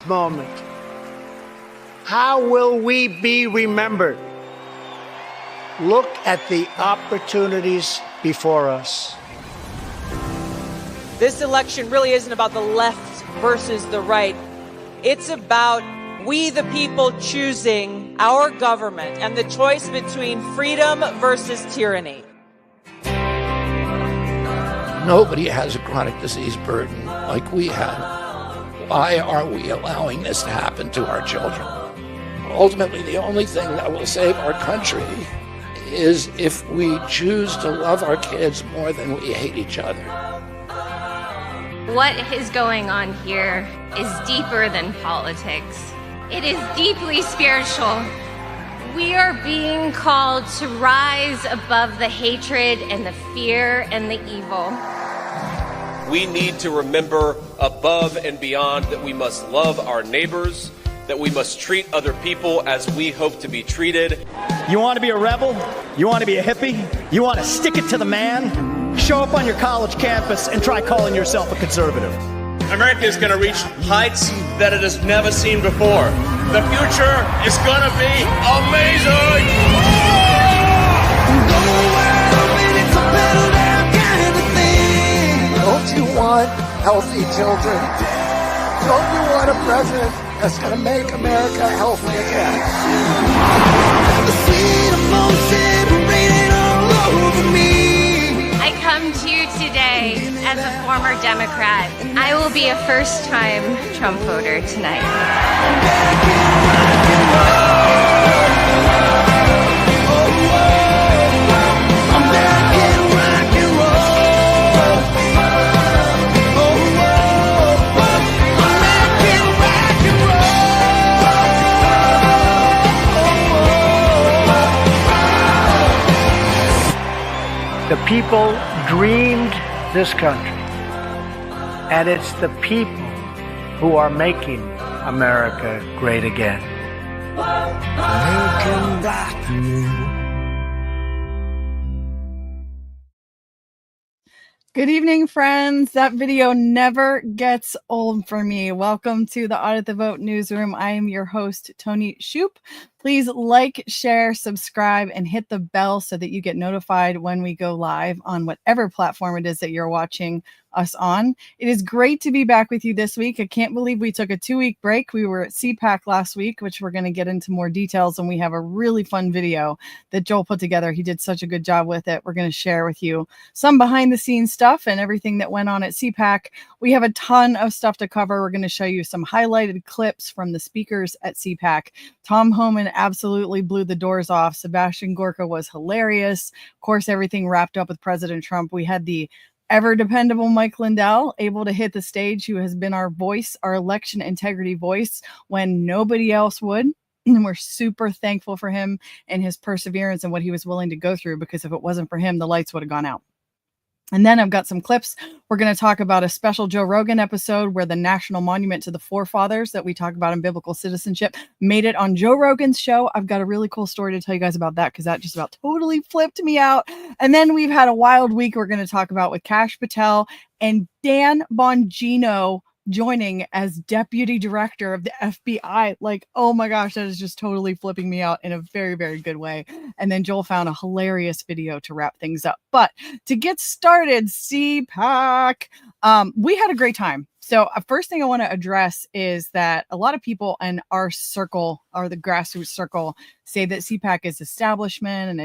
moment. How will we be remembered? Look at the opportunities before us. This election really isn't about the left versus the right. It's about we the people choosing our government and the choice between freedom versus tyranny. Nobody has a chronic disease burden like we have. Why are we allowing this to happen to our children? Ultimately, the only thing that will save our country is if we choose to love our kids more than we hate each other. What is going on here is deeper than politics. It is deeply spiritual. We are being called to rise above the hatred and the fear and the evil. We need to remember above and beyond that we must love our neighbors, that we must treat other people as we hope to be treated. You want to be a rebel? You want to be a hippie? You want to stick it to the man? Show up on your college campus and try calling yourself a conservative. America is going to reach heights that it has never seen before. The future is going to be amazing! Don't you want healthy children? Don't you want a president that's going to make America healthy again? I come to you today as a former Democrat. I will be a first-time Trump voter tonight. The people dreamed this country, and it's the people who are making America great again. Making black new. Good evening, friends. That video never gets old for me. Welcome to the Audit the Vote newsroom. I am your host, Tony Shoup. Please like, share, subscribe, and hit the bell so that you get notified when we go live on whatever platform it is that you're watching us on. It is great to be back with you this week. I can't believe we took a 2-week break. We were at Cpac last week, which we're going to get into more details, and we have a really fun video that Joel put together. He did such a good job with it. We're going to share with you some behind the scenes stuff and everything that went on at Cpac. We have a ton of stuff to cover. We're going to show you some highlighted clips from the speakers at Cpac. Tom Homan absolutely blew the doors off. Sebastian Gorka was hilarious. Of course, everything wrapped up with President Trump. We had the ever dependable Mike Lindell able to hit the stage, who has been our voice, our election integrity voice when nobody else would. And we're super thankful for him and his perseverance and what he was willing to go through, because if it wasn't for him, the lights would have gone out. And then I've got some clips. We're going to talk about a special Joe Rogan episode where the National Monument to the Forefathers that we talk about in biblical citizenship made it on Joe Rogan's show. I've got a really cool story to tell you guys about that, because that just about totally flipped me out. And then we've had a wild week we're going to talk about with Kash Patel and Dan Bongino joining as deputy director of the FBI. Like, oh my gosh, that is just totally flipping me out in a very, very good way. And then Joel found a hilarious video to wrap things up. But to get started, Cpac, we had a great time. So first thing I want to address is that a lot of people in our circle, or the grassroots circle, say that Cpac is establishment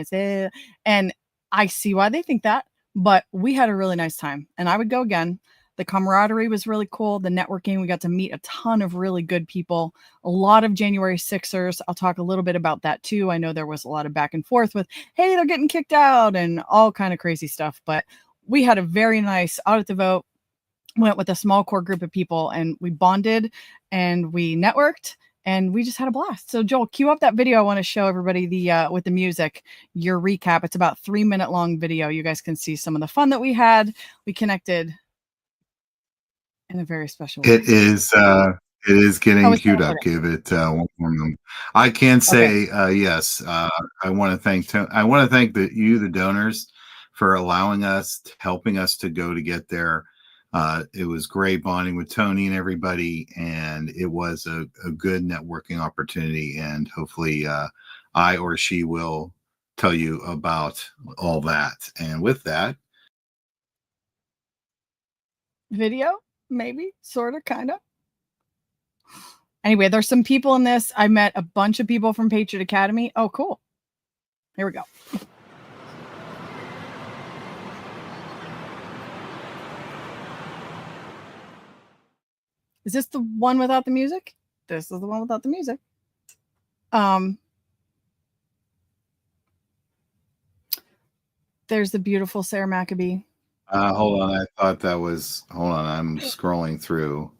and I see why they think that, but we had a really nice time and I would go again. The camaraderie was really cool. The networking, we got to meet a ton of really good people, a lot of January 6ers. I'll talk a little bit about that too. I know there was a lot of back and forth with, hey, they're getting kicked out and all kind of crazy stuff, but we had a very nice Audit the Vote, went with a small core group of people and we bonded and we networked and we just had a blast. So Joel, cue up that video. I want to show everybody the with the music, your recap. It's about 3-minute long video. You guys can see some of the fun that we had. We connected in a very special way. It is getting queued up. Give it one more moment. I can say yes. I want to thank you, the donors, for allowing us, helping us to go to get there. It was great bonding with Tony and everybody, and it was a good networking opportunity. And hopefully, I or she will tell you about all that. And with that, video, maybe, sort of, kind of. Anyway, there's some people in this. I met a bunch of people from Patriot Academy. Oh, cool. Here we go. Is this the one without the music? This is the one without the music. There's the beautiful Sarah Maccabee. hold on. I thought that was, hold on. I'm scrolling through.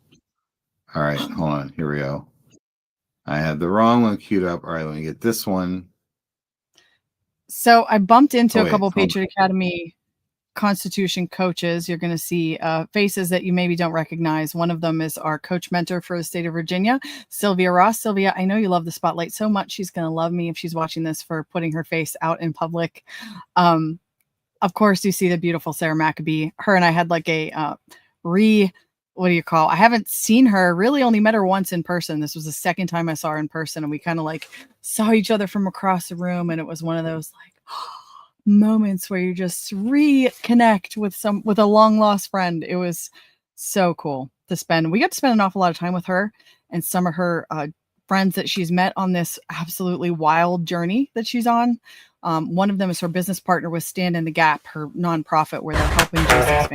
All right, hold on. Here we go. I had the wrong one queued up. All right, let me get this one. So I bumped into a couple Patriot Academy Constitution coaches. You're going to see faces that you maybe don't recognize. One of them is our coach mentor for the state of Virginia, Sylvia Ross. Sylvia, I know you love the spotlight so much. She's going to love me if she's watching this for putting her face out in public. Of course, you see the beautiful Sarah Maccabee. Her and I had like a what do you call? I haven't seen her, really only met her once in person. This was the second time I saw her in person, and we kind of like saw each other from across the room, and it was one of those like moments where you just reconnect with a long lost friend. It was so cool to spend. We got to spend an awful lot of time with her and some of her friends that she's met on this absolutely wild journey that she's on. One of them is her business partner with Stand in the Gap, her nonprofit where they're helping Jesus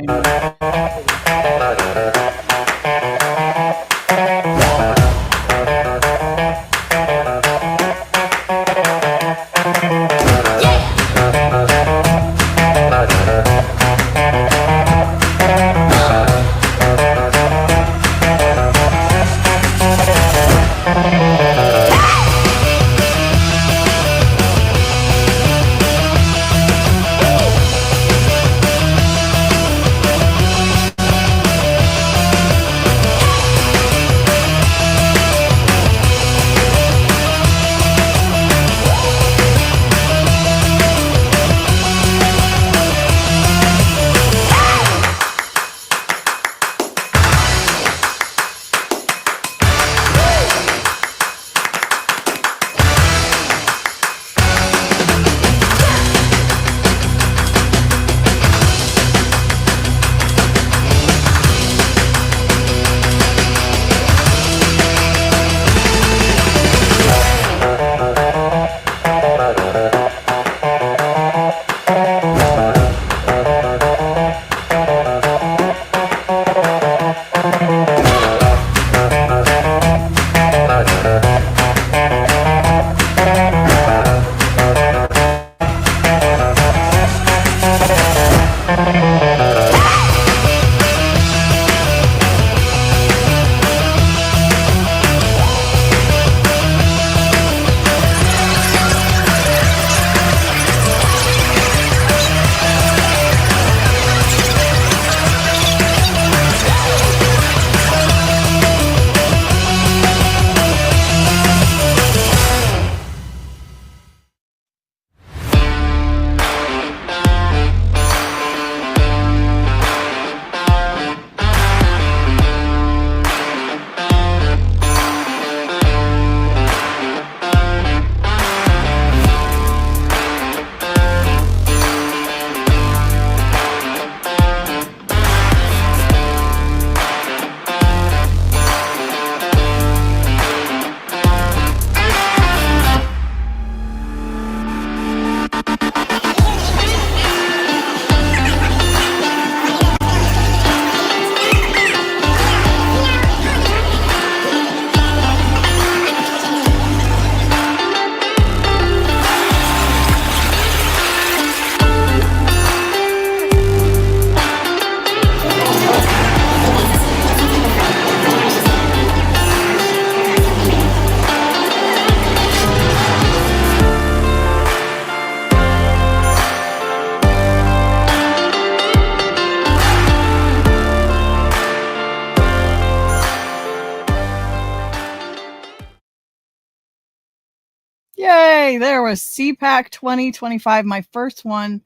Yay! There was Cpac 2025, my first one.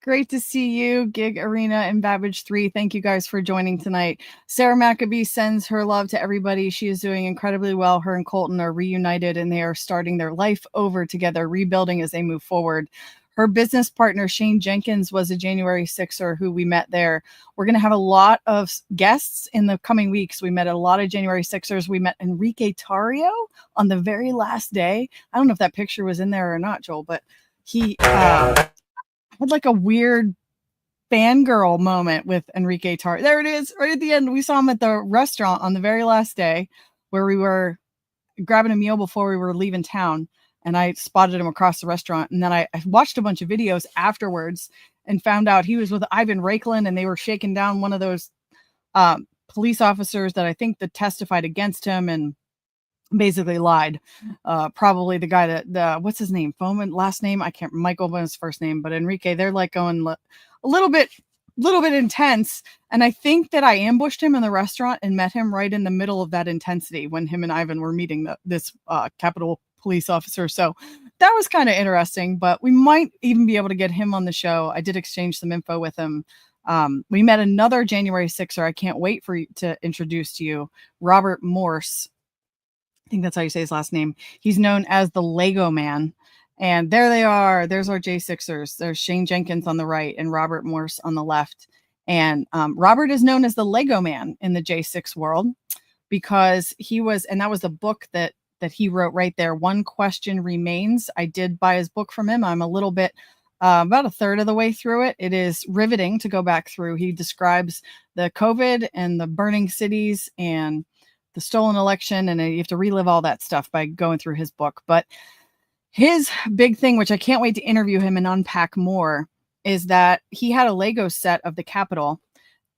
Great to see you, Gig Arena and Babbage 3. Thank you guys for joining tonight. Sarah Maccabee sends her love to everybody. She is doing incredibly well. Her and Colton are reunited and they are starting their life over together, rebuilding as they move forward. Her business partner, Shane Jenkins, was a January 6er who we met there. We're going to have a lot of guests in the coming weeks. We met a lot of January 6ers. We met Enrique Tarrio on the very last day. I don't know if that picture was in there or not, Joel, but he had like a weird fangirl moment with Enrique Tarrio. There it is, right at the end. We saw him at the restaurant on the very last day where we were grabbing a meal before we were leaving town. And I spotted him across the restaurant. And then I watched a bunch of videos afterwards and found out he was with Ivan Raiklan and they were shaking down one of those police officers that I think that testified against him and basically lied. Probably the guy that, what's his name? Foreman, last name? I can't, Michael was his first name, but Enrique, they're like going a little bit intense. And I think that I ambushed him in the restaurant and met him right in the middle of that intensity when him and Ivan were meeting this Capitol police officer. So that was kind of interesting, but we might even be able to get him on the show. I did exchange some info with him. We met another January 6er. I can't wait for you to introduce to you, Robert Morse. I think that's how you say his last name. He's known as the Lego Man. And there they are. There's our J6ers. There's Shane Jenkins on the right and Robert Morse on the left. And Robert is known as the Lego Man in the J6 world because he was, and that was a book that he wrote right there. One Question Remains. I did buy his book from him. I'm a little bit, about a third of the way through it. It is riveting to go back through. He describes the COVID and the burning cities and the stolen election. And you have to relive all that stuff by going through his book. But his big thing, which I can't wait to interview him and unpack more, is that he had a Lego set of the Capitol.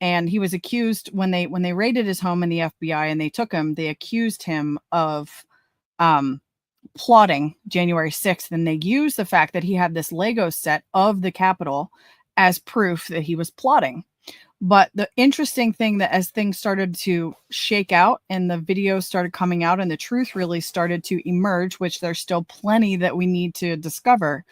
And he was accused when they raided his home in the FBI and they took him, they accused him of plotting January 6th. And they used the fact that he had this Lego set of the Capitol as proof that he was plotting. But the interesting thing that as things started to shake out and the videos started coming out and the truth really started to emerge, which there's still plenty that we need to discover,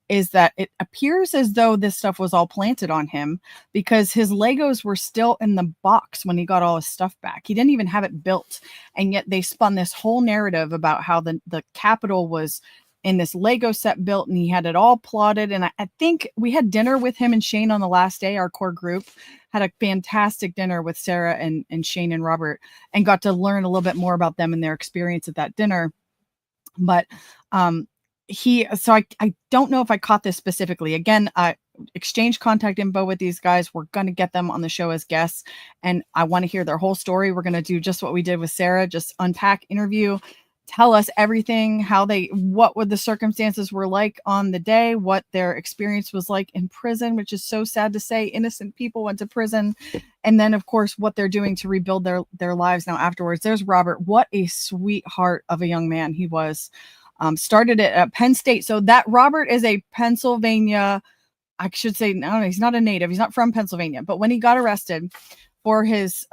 is that it appears as though this stuff was all planted on him because his Legos were still in the box when he got all his stuff back. He didn't even have it built. And yet they spun this whole narrative about how the Capitol was in this Lego set built and he had it all plotted. And I think we had dinner with him and Shane on the last day. Our core group had a fantastic dinner with Sarah and Shane and Robert and got to learn a little bit more about them and their experience at that dinner. But, so I don't know if I caught this specifically. Again, I exchanged contact info with these guys. We're going to get them on the show as guests and I want to hear their whole story. We're going to do just what we did with Sarah, just unpack, interview, tell us everything, what would the circumstances were like on the day, what their experience was like in prison, which is so sad to say. Innocent people went to prison. And then of course, what they're doing to rebuild their lives now afterwards. There's Robert. What a sweetheart of a young man he was. Started it at Penn State. So that Robert is a Pennsylvania, I should say, no, he's not a native. He's not from Pennsylvania, but when he got arrested for his,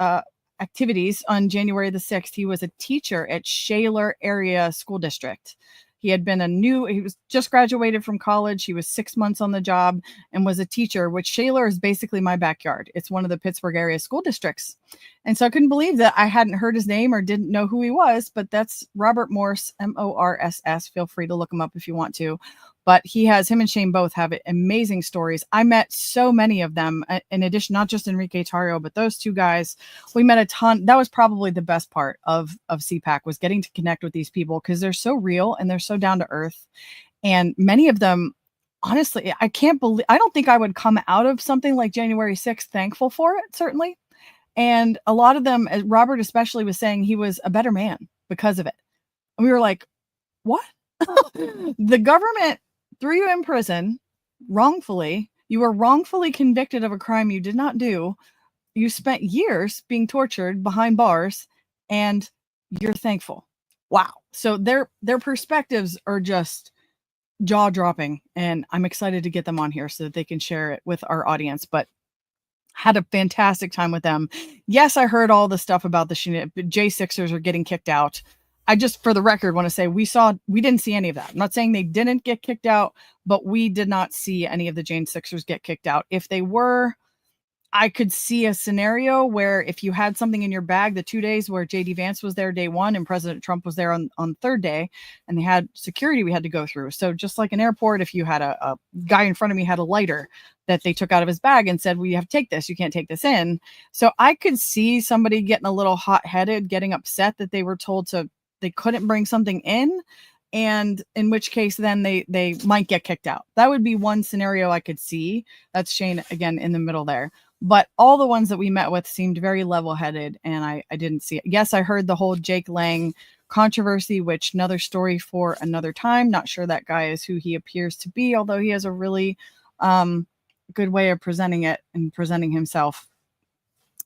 activities on January the 6th, he was a teacher at Shaler Area School District. He was just graduated from college. He was 6 months on the job and was a teacher, which Shaler is basically my backyard. It's one of the Pittsburgh area school districts. And so I couldn't believe that I hadn't heard his name or didn't know who he was, but that's Robert Morse, Morss. Feel free to look him up if you want to. But him and Shane both have amazing stories. I met so many of them in addition, not just Enrique Tarrio, but those two guys. We met a ton. That was probably the best part of Cpac was getting to connect with these people because they're so real and they're so down to earth. And many of them, honestly, I don't think I would come out of something like January 6th thankful for it, certainly. And a lot of them, Robert especially, was saying he was a better man because of it. And we were like, what? The government threw you in prison wrongfully. You were wrongfully convicted of a crime you did not do. You spent years being tortured behind bars and you're thankful. Wow. So their perspectives are just jaw dropping and I'm excited to get them on here so that they can share it with our audience. But had a fantastic time with them. Yes, I heard all the stuff about the J6ers are getting kicked out. I just, for the record, want to say we didn't see any of that. I'm not saying they didn't get kicked out, but we did not see any of the Jane Sixers get kicked out. If they were, I could see a scenario where if you had something in your bag the 2 days where JD Vance was there day one and President Trump was there on third day, and they had security we had to go through. So just like an airport, if you had a guy in front of me had a lighter that they took out of his bag and said, well, you have to take this, you can't take this in. So I could see somebody getting a little hot-headed, getting upset that they were told they couldn't bring something in. And in which case then they might get kicked out. That would be one scenario I could see. That's Shane again in the middle there. But all the ones that we met with seemed very level-headed, and I didn't see it. Yes, I heard the whole Jake Lang controversy, which another story for another time. Not sure that guy is who he appears to be, although he has a really good way of presenting it and presenting himself.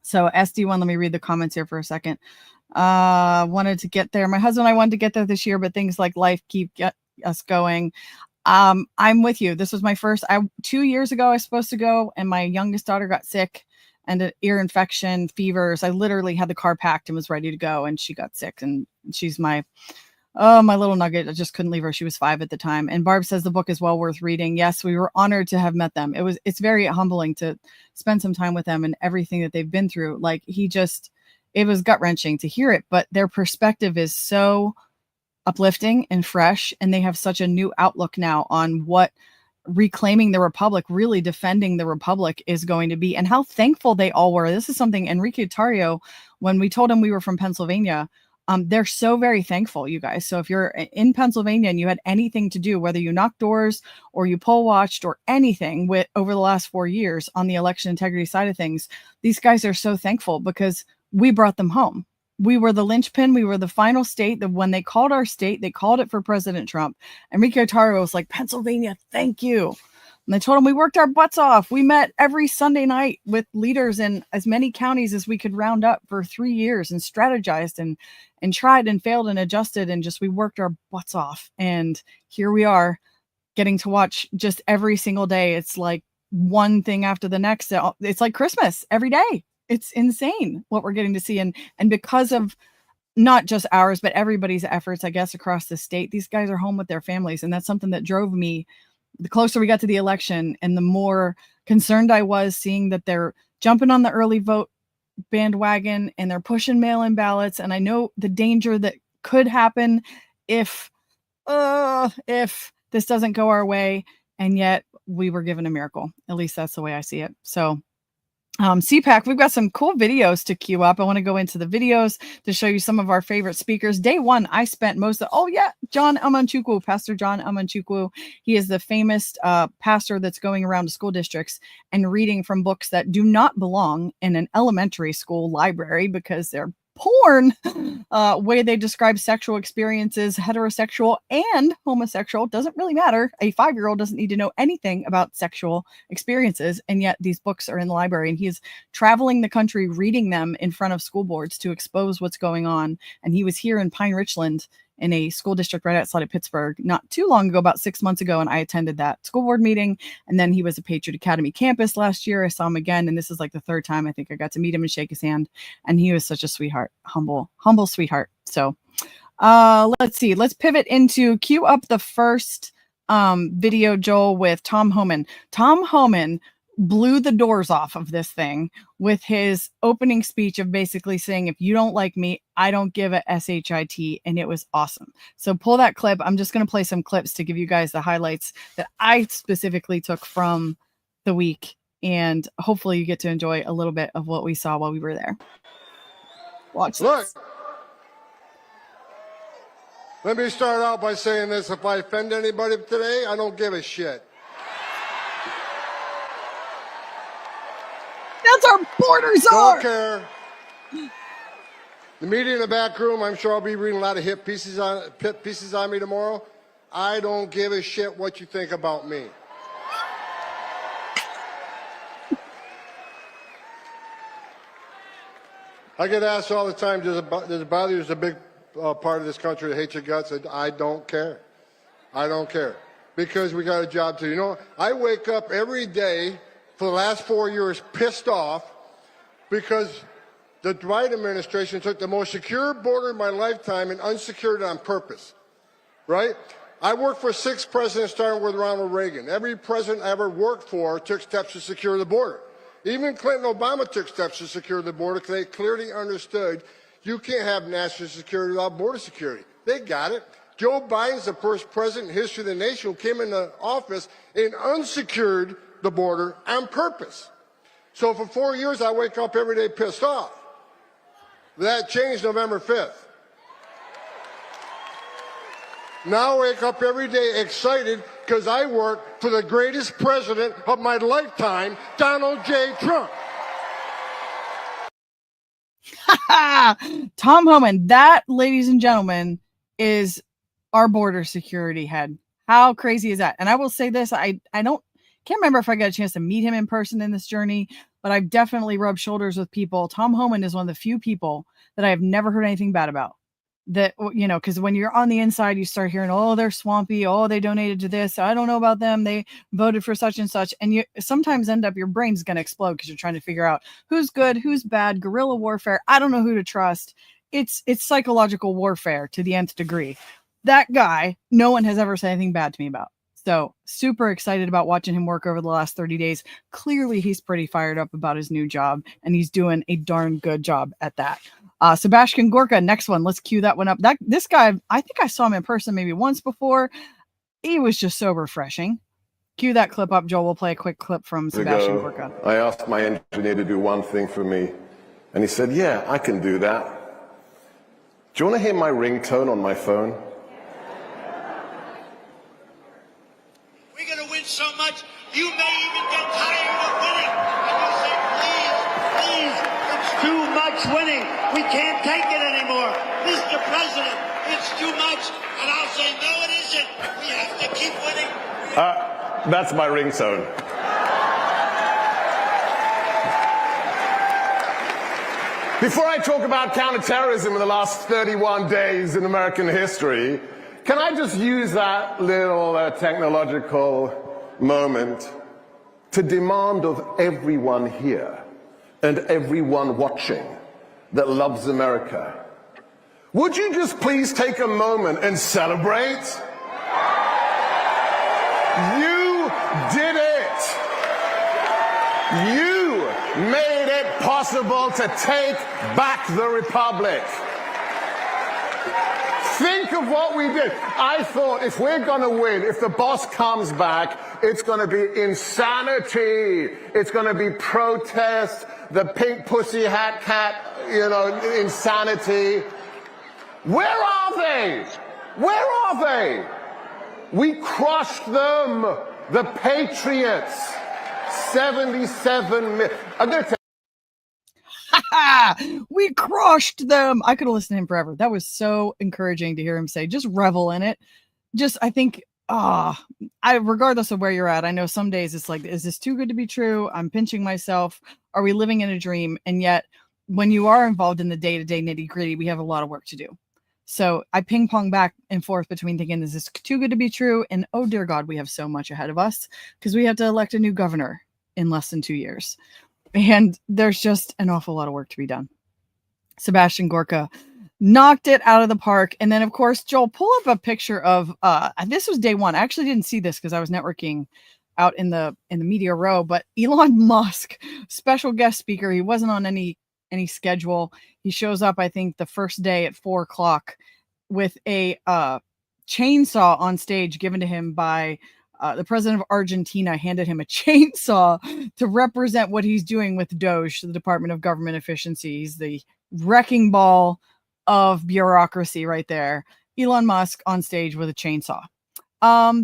So SD1, let me read the comments here for a second. Wanted to get there. My husband and I wanted to get there this year, but things like life keep us going. I'm with you. This was my first, 2 years ago, I was supposed to go, and my youngest daughter got sick and an ear infection, fevers. I literally had the car packed and was ready to go, and she got sick, and she's my little nugget. I just couldn't leave her. She was 5 at the time. And Barb says the book is well worth reading. Yes, we were honored to have met them. It's very humbling to spend some time with them and everything that they've been through. Like it was gut wrenching to hear it, but their perspective is so uplifting and fresh, and they have such a new outlook now on what reclaiming the republic, really defending the republic is going to be, and how thankful they all were. This is something Enrique Tarrio, when we told him we were from Pennsylvania, they're so very thankful, you guys. So if you're in Pennsylvania and you had anything to do, whether you knocked doors or you poll watched or anything over the last 4 years on the election integrity side of things, these guys are so thankful because we brought them home. We were the linchpin. We were the final state that when they called our state, they called it for President Trump. Enrique Tarrio was like, Pennsylvania, thank you. And they told him we worked our butts off. We met every Sunday night with leaders in as many counties as we could round up for 3 years and strategized and tried and failed and adjusted. And we worked our butts off. And here we are getting to watch just every single day. It's like one thing after the next. It's like Christmas every day. It's insane what we're getting to see. And because of not just ours, but everybody's efforts, I guess, across the state, these guys are home with their families. And that's something that drove me the closer we got to the election and the more concerned I was seeing that they're jumping on the early vote bandwagon and they're pushing mail-in ballots. And I know the danger that could happen if this doesn't go our way. And yet we were given a miracle. At least that's the way I see it. So Cpac, we've got some cool videos to queue up. I want to go into the videos to show you some of our favorite speakers. Day one, I spent John Amanchukwu, Pastor John Amanchukwu. He is the famous pastor that's going around to school districts and reading from books that do not belong in an elementary school library because they're porn, way they describe sexual experiences, heterosexual and homosexual, doesn't really matter. A 5-year-old doesn't need to know anything about sexual experiences, and yet these books are in the library, and he's traveling the country reading them in front of school boards to expose what's going on. And he was here in Pine Richland in a school district right outside of Pittsburgh not too long ago, about 6 months ago, and I attended that school board meeting. And then he was at Patriot Academy campus last year. I saw him again, and this is like the third time I think I got to meet him and shake his hand. And he was such a sweetheart, humble sweetheart. So let's see. Let's pivot into queue up the first video, Joel, with Tom Homan. Tom Homan blew the doors off of this thing with his opening speech of basically saying, if you don't like me, I don't give a SHIT. And it was awesome. So pull that clip. I'm just going to play some clips to give you guys the highlights that I specifically took from the week. And hopefully you get to enjoy a little bit of what we saw while we were there. Watch this. Look, let me start out by saying this. If I offend anybody today, I don't give a shit. That's our border czar. Don't care. The media in the back room, I'm sure I'll be reading a lot of hit pieces on me tomorrow. I don't give a shit what you think about me. I get asked all the time, does it bother you? There's a big part of this country that hates your guts. I don't care. I don't care. Because we got a job to do. You know, I wake up every day for the last 4 years pissed off because The Dwight administration took the most secure border in my lifetime and unsecured it on purpose, right? I worked for 6 presidents, starting with Ronald Reagan. Every president I ever worked for took steps to secure the border. Even Clinton and Obama took steps to secure the border because they clearly understood you can't have national security without border security. They got it. Joe Biden's the first president in history of the nation who came into office and unsecured the border on purpose. So for 4 years, I wake up every day pissed off. That changed November 5th. Now I wake up every day excited because I work for the greatest president of my lifetime, Donald J. Trump. Tom Homan, that, ladies and gentlemen, is our border security head. How crazy is that? And I will say this, I can't remember if I got a chance to meet him in person in this journey, but I've definitely rubbed shoulders with people. Tom Homan is one of the few people that I have never heard anything bad about. That, you know, because when you're on the inside, you start hearing, oh, they're swampy. Oh, they donated to this. I don't know about them. They voted for such and such. And you sometimes end up, your brain's going to explode because you're trying to figure out who's good, who's bad, guerrilla warfare. I don't know who to trust. It's psychological warfare to the nth degree. That guy, no one has ever said anything bad to me about. So super excited about watching him work over the last 30 days. Clearly, he's pretty fired up about his new job, and he's doing a darn good job at that. Sebastian Gorka, next one. Let's cue that one up. This guy, I think I saw him in person maybe once before. He was just so refreshing. Cue that clip up, Joel. We'll play a quick clip from Sebastian Gorka. I asked my engineer to do one thing for me, and he said, yeah, I can do that. Do you want to hear my ringtone on my phone? We're going to win so much, you may even get tired of winning. And you say, please, it's too much winning. We can't take it anymore. Mr. President, it's too much. And I'll say, no, it isn't. We have to keep winning. That's my ringtone. Before I talk about counterterrorism in the last 31 days in American history, can I just use that little technological moment to demand of everyone here and everyone watching that loves America, would you just please take a moment and celebrate? You did it! You made it possible to take back the Republic. Think of what we did. I thought if we're going to win, if the boss comes back, it's going to be insanity. It's going to be protest, the pink pussy hat cat, insanity. Where are they? Where are they? We crushed them. The Patriots. 77 million. I'm going to we crushed them. I could have listened to him forever. That was so encouraging to hear him say, just revel in it. I think, regardless of where you're at, I know some days it's like, is this too good to be true? I'm pinching myself. Are we living in a dream? And yet when you are involved in the day-to-day nitty-gritty, we have a lot of work to do. So I ping pong back and forth between thinking, is this too good to be true? And oh dear God, we have so much ahead of us because we have to elect a new governor in less than 2 years. And there's just an awful lot of work to be done. Sebastian Gorka knocked it out of the park. And then, of course, Joel, pull up a picture of, this was day one. I actually didn't see this because I was networking out in the media row, but Elon Musk, special guest speaker. He wasn't on any schedule. He shows up, I think, the first day at 4:00 with a chainsaw on stage given to him by the president of Argentina. Handed him a chainsaw to represent what he's doing with DOGE, the Department of Government Efficiency. He's the wrecking ball of bureaucracy right there. Elon Musk on stage with a chainsaw.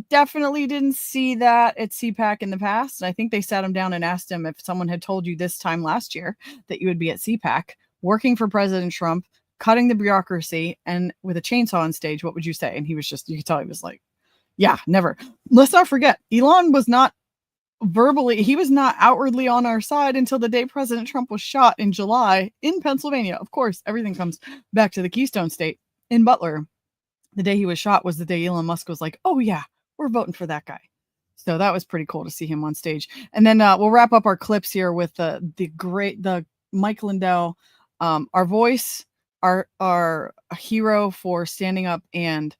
Definitely didn't see that at Cpac in the past. And I think they sat him down and asked him if someone had told you this time last year that you would be at Cpac working for President Trump, cutting the bureaucracy, and with a chainsaw on stage, what would you say? And he was just, you could tell he was like, yeah, never. Let's not forget, Elon was not he was not outwardly on our side until the day President Trump was shot in July in Pennsylvania. Of course, everything comes back to the Keystone State in Butler. The day he was shot was the day Elon Musk was like, oh yeah, we're voting for that guy. So that was pretty cool to see him on stage. And then we'll wrap up our clips here with the Mike Lindell Our voice, our hero for standing up and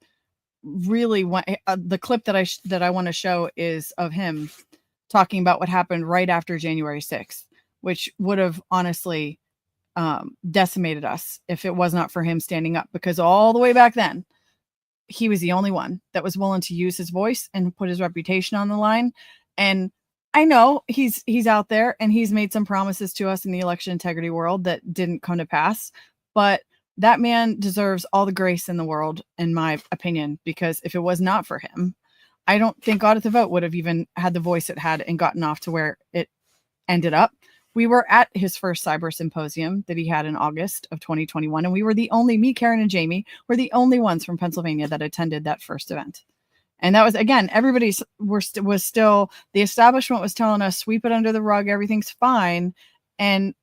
really the clip that I want to show is of him talking about what happened right after January 6th, which would have honestly decimated us if it was not for him standing up, because all the way back then, he was the only one that was willing to use his voice and put his reputation on the line. And I know he's out there and he's made some promises to us in the election integrity world that didn't come to pass, but that man deserves all the grace in the world, in my opinion, because if it was not for him, I don't think Audit the Vote would have even had the voice it had and gotten off to where it ended up. We were at his first cyber symposium that he had in August of 2021, and we were the only, me, Karen, and Jamie, were the only ones from Pennsylvania that attended that first event. And that was, again, everybody was still, the establishment was telling us, sweep it under the rug, everything's fine. And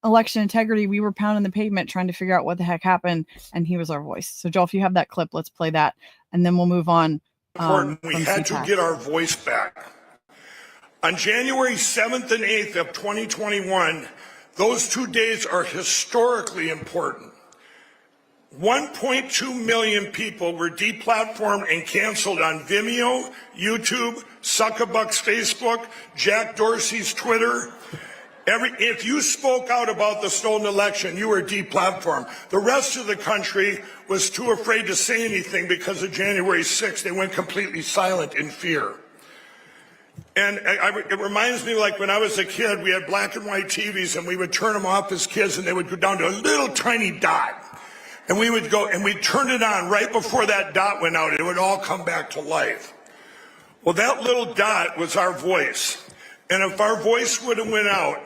election integrity, we were pounding the pavement trying to figure out what the heck happened, and he was our voice. So Joel, if you have that clip, let's play that, and then we'll move on. We had to get our voice back. On January 7th and 8th of 2021, those 2 days are historically important. 1.2 million people were deplatformed and canceled on Vimeo, YouTube, Cpac Facebook, Jack Dorsey's Twitter. If you spoke out about the stolen election, you were deplatformed. The rest of the country was too afraid to say anything because of January 6th. They went completely silent in fear. And it reminds me, like when I was a kid, we had black and white TVs and we would turn them off as kids and they would go down to a little tiny dot. And we would go and we'd turn it on right before that dot went out. It would all come back to life. Well, that little dot was our voice. And if our voice would have went out,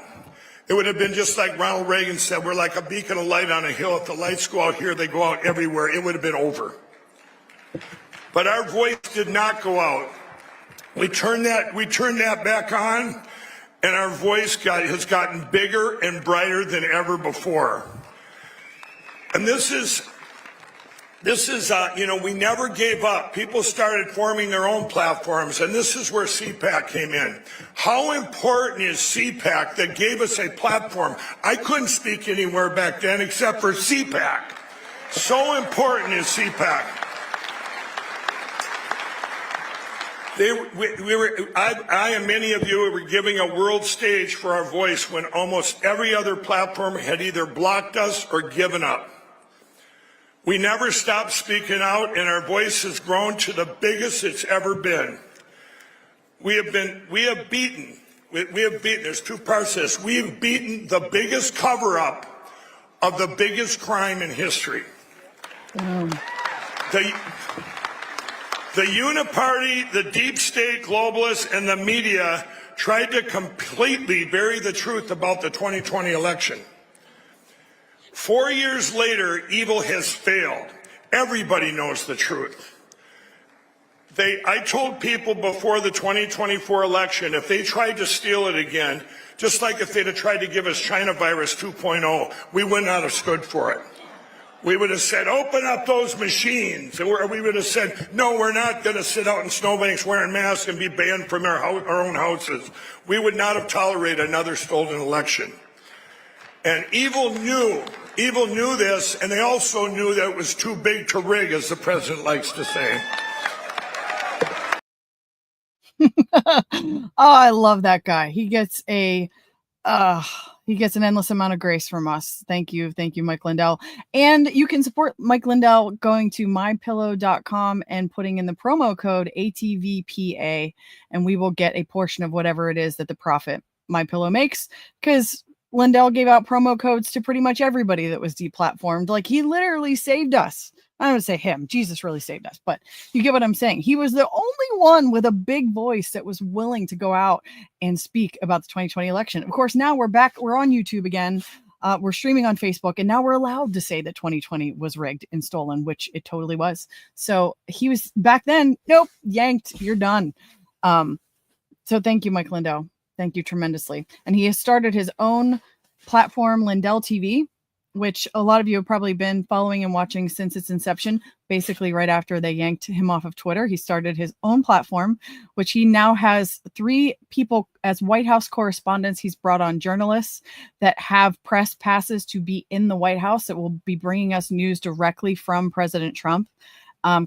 it would have been just like Ronald Reagan said, we're like a beacon of light on a hill. If the lights go out here, they go out everywhere. It would have been over. But our voice did not go out. We turned that back on, and our voice has gotten bigger and brighter than ever before. And this is, we never gave up. People started forming their own platforms, and this is where Cpac came in. How important is Cpac that gave us a platform? I couldn't speak anywhere back then except for Cpac. So important is Cpac. I and many of you were giving a world stage for our voice when almost every other platform had either blocked us or given up. We never stopped speaking out, and our voice has grown to the biggest it's ever been. We have beaten, there's two parts to this. We have beaten the biggest cover-up of the biggest crime in history. The uniparty, the deep state globalists, and the media tried to completely bury the truth about the 2020 election. 4 years later, evil has failed. Everybody knows the truth. I told people before the 2024 election, if they tried to steal it again, just like if they'd have tried to give us China virus 2.0, we would not have stood for it. We would have said, open up those machines. Or we would have said, no, we're not going to sit out in snowbanks wearing masks and be banned from our own houses. We would not have tolerated another stolen election. And evil knew this, and they also knew that it was too big to rig, as the president likes to say. Oh, I love that guy. He gets an endless amount of grace from us. Thank you, Mike Lindell. And you can support Mike Lindell going to mypillow.com and putting in the promo code ATVPA, and we will get a portion of whatever it is that the profit MyPillow makes, because Lindell gave out promo codes to pretty much everybody that was deplatformed. Like, he literally saved us. I don't say him. Jesus really saved us, but you get what I'm saying. He was the only one with a big voice that was willing to go out and speak about the 2020 election. Of course, now we're back. We're on YouTube again. We're streaming on Facebook, and now we're allowed to say that 2020 was rigged and stolen, which it totally was. So he was back then. Nope, yanked. You're done. So thank you, Mike Lindell. Thank you tremendously. And he has started his own platform, Lindell TV. which a lot of you have probably been following and watching since its inception. Basically, right after they yanked him off of Twitter, he started his own platform, which he now has 3 people as White House correspondents. He's brought on journalists that have press passes to be in the White House that will be bringing us news directly from President Trump.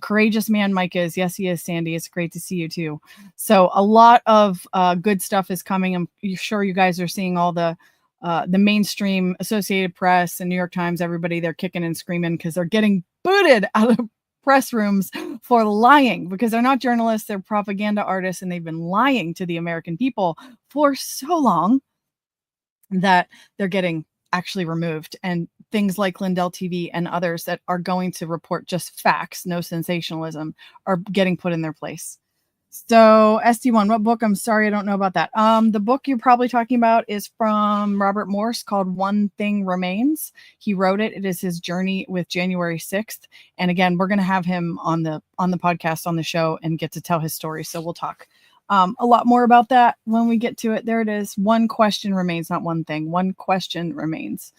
Courageous man Mike is. Yes, he is, Sandy. It's great to see you too. So a lot of good stuff is coming. I'm sure you guys are seeing all the mainstream Associated Press and New York Times, everybody, they're kicking and screaming because they're getting booted out of press rooms for lying, because they're not journalists, they're propaganda artists, and they've been lying to the American people for so long that they're getting actually removed. And things like Lindell TV and others that are going to report just facts, no sensationalism, are getting put in their place. So SD1, what book? I'm sorry, I don't know about that. The book you're probably talking about is from Robert Morse called One Thing Remains. He wrote it. It is his journey with January 6th. And again, we're going to have him on the podcast, on the show, and get to tell his story. So we'll talk a lot more about that when we get to it. There it is. One question remains, not one thing. One question remains.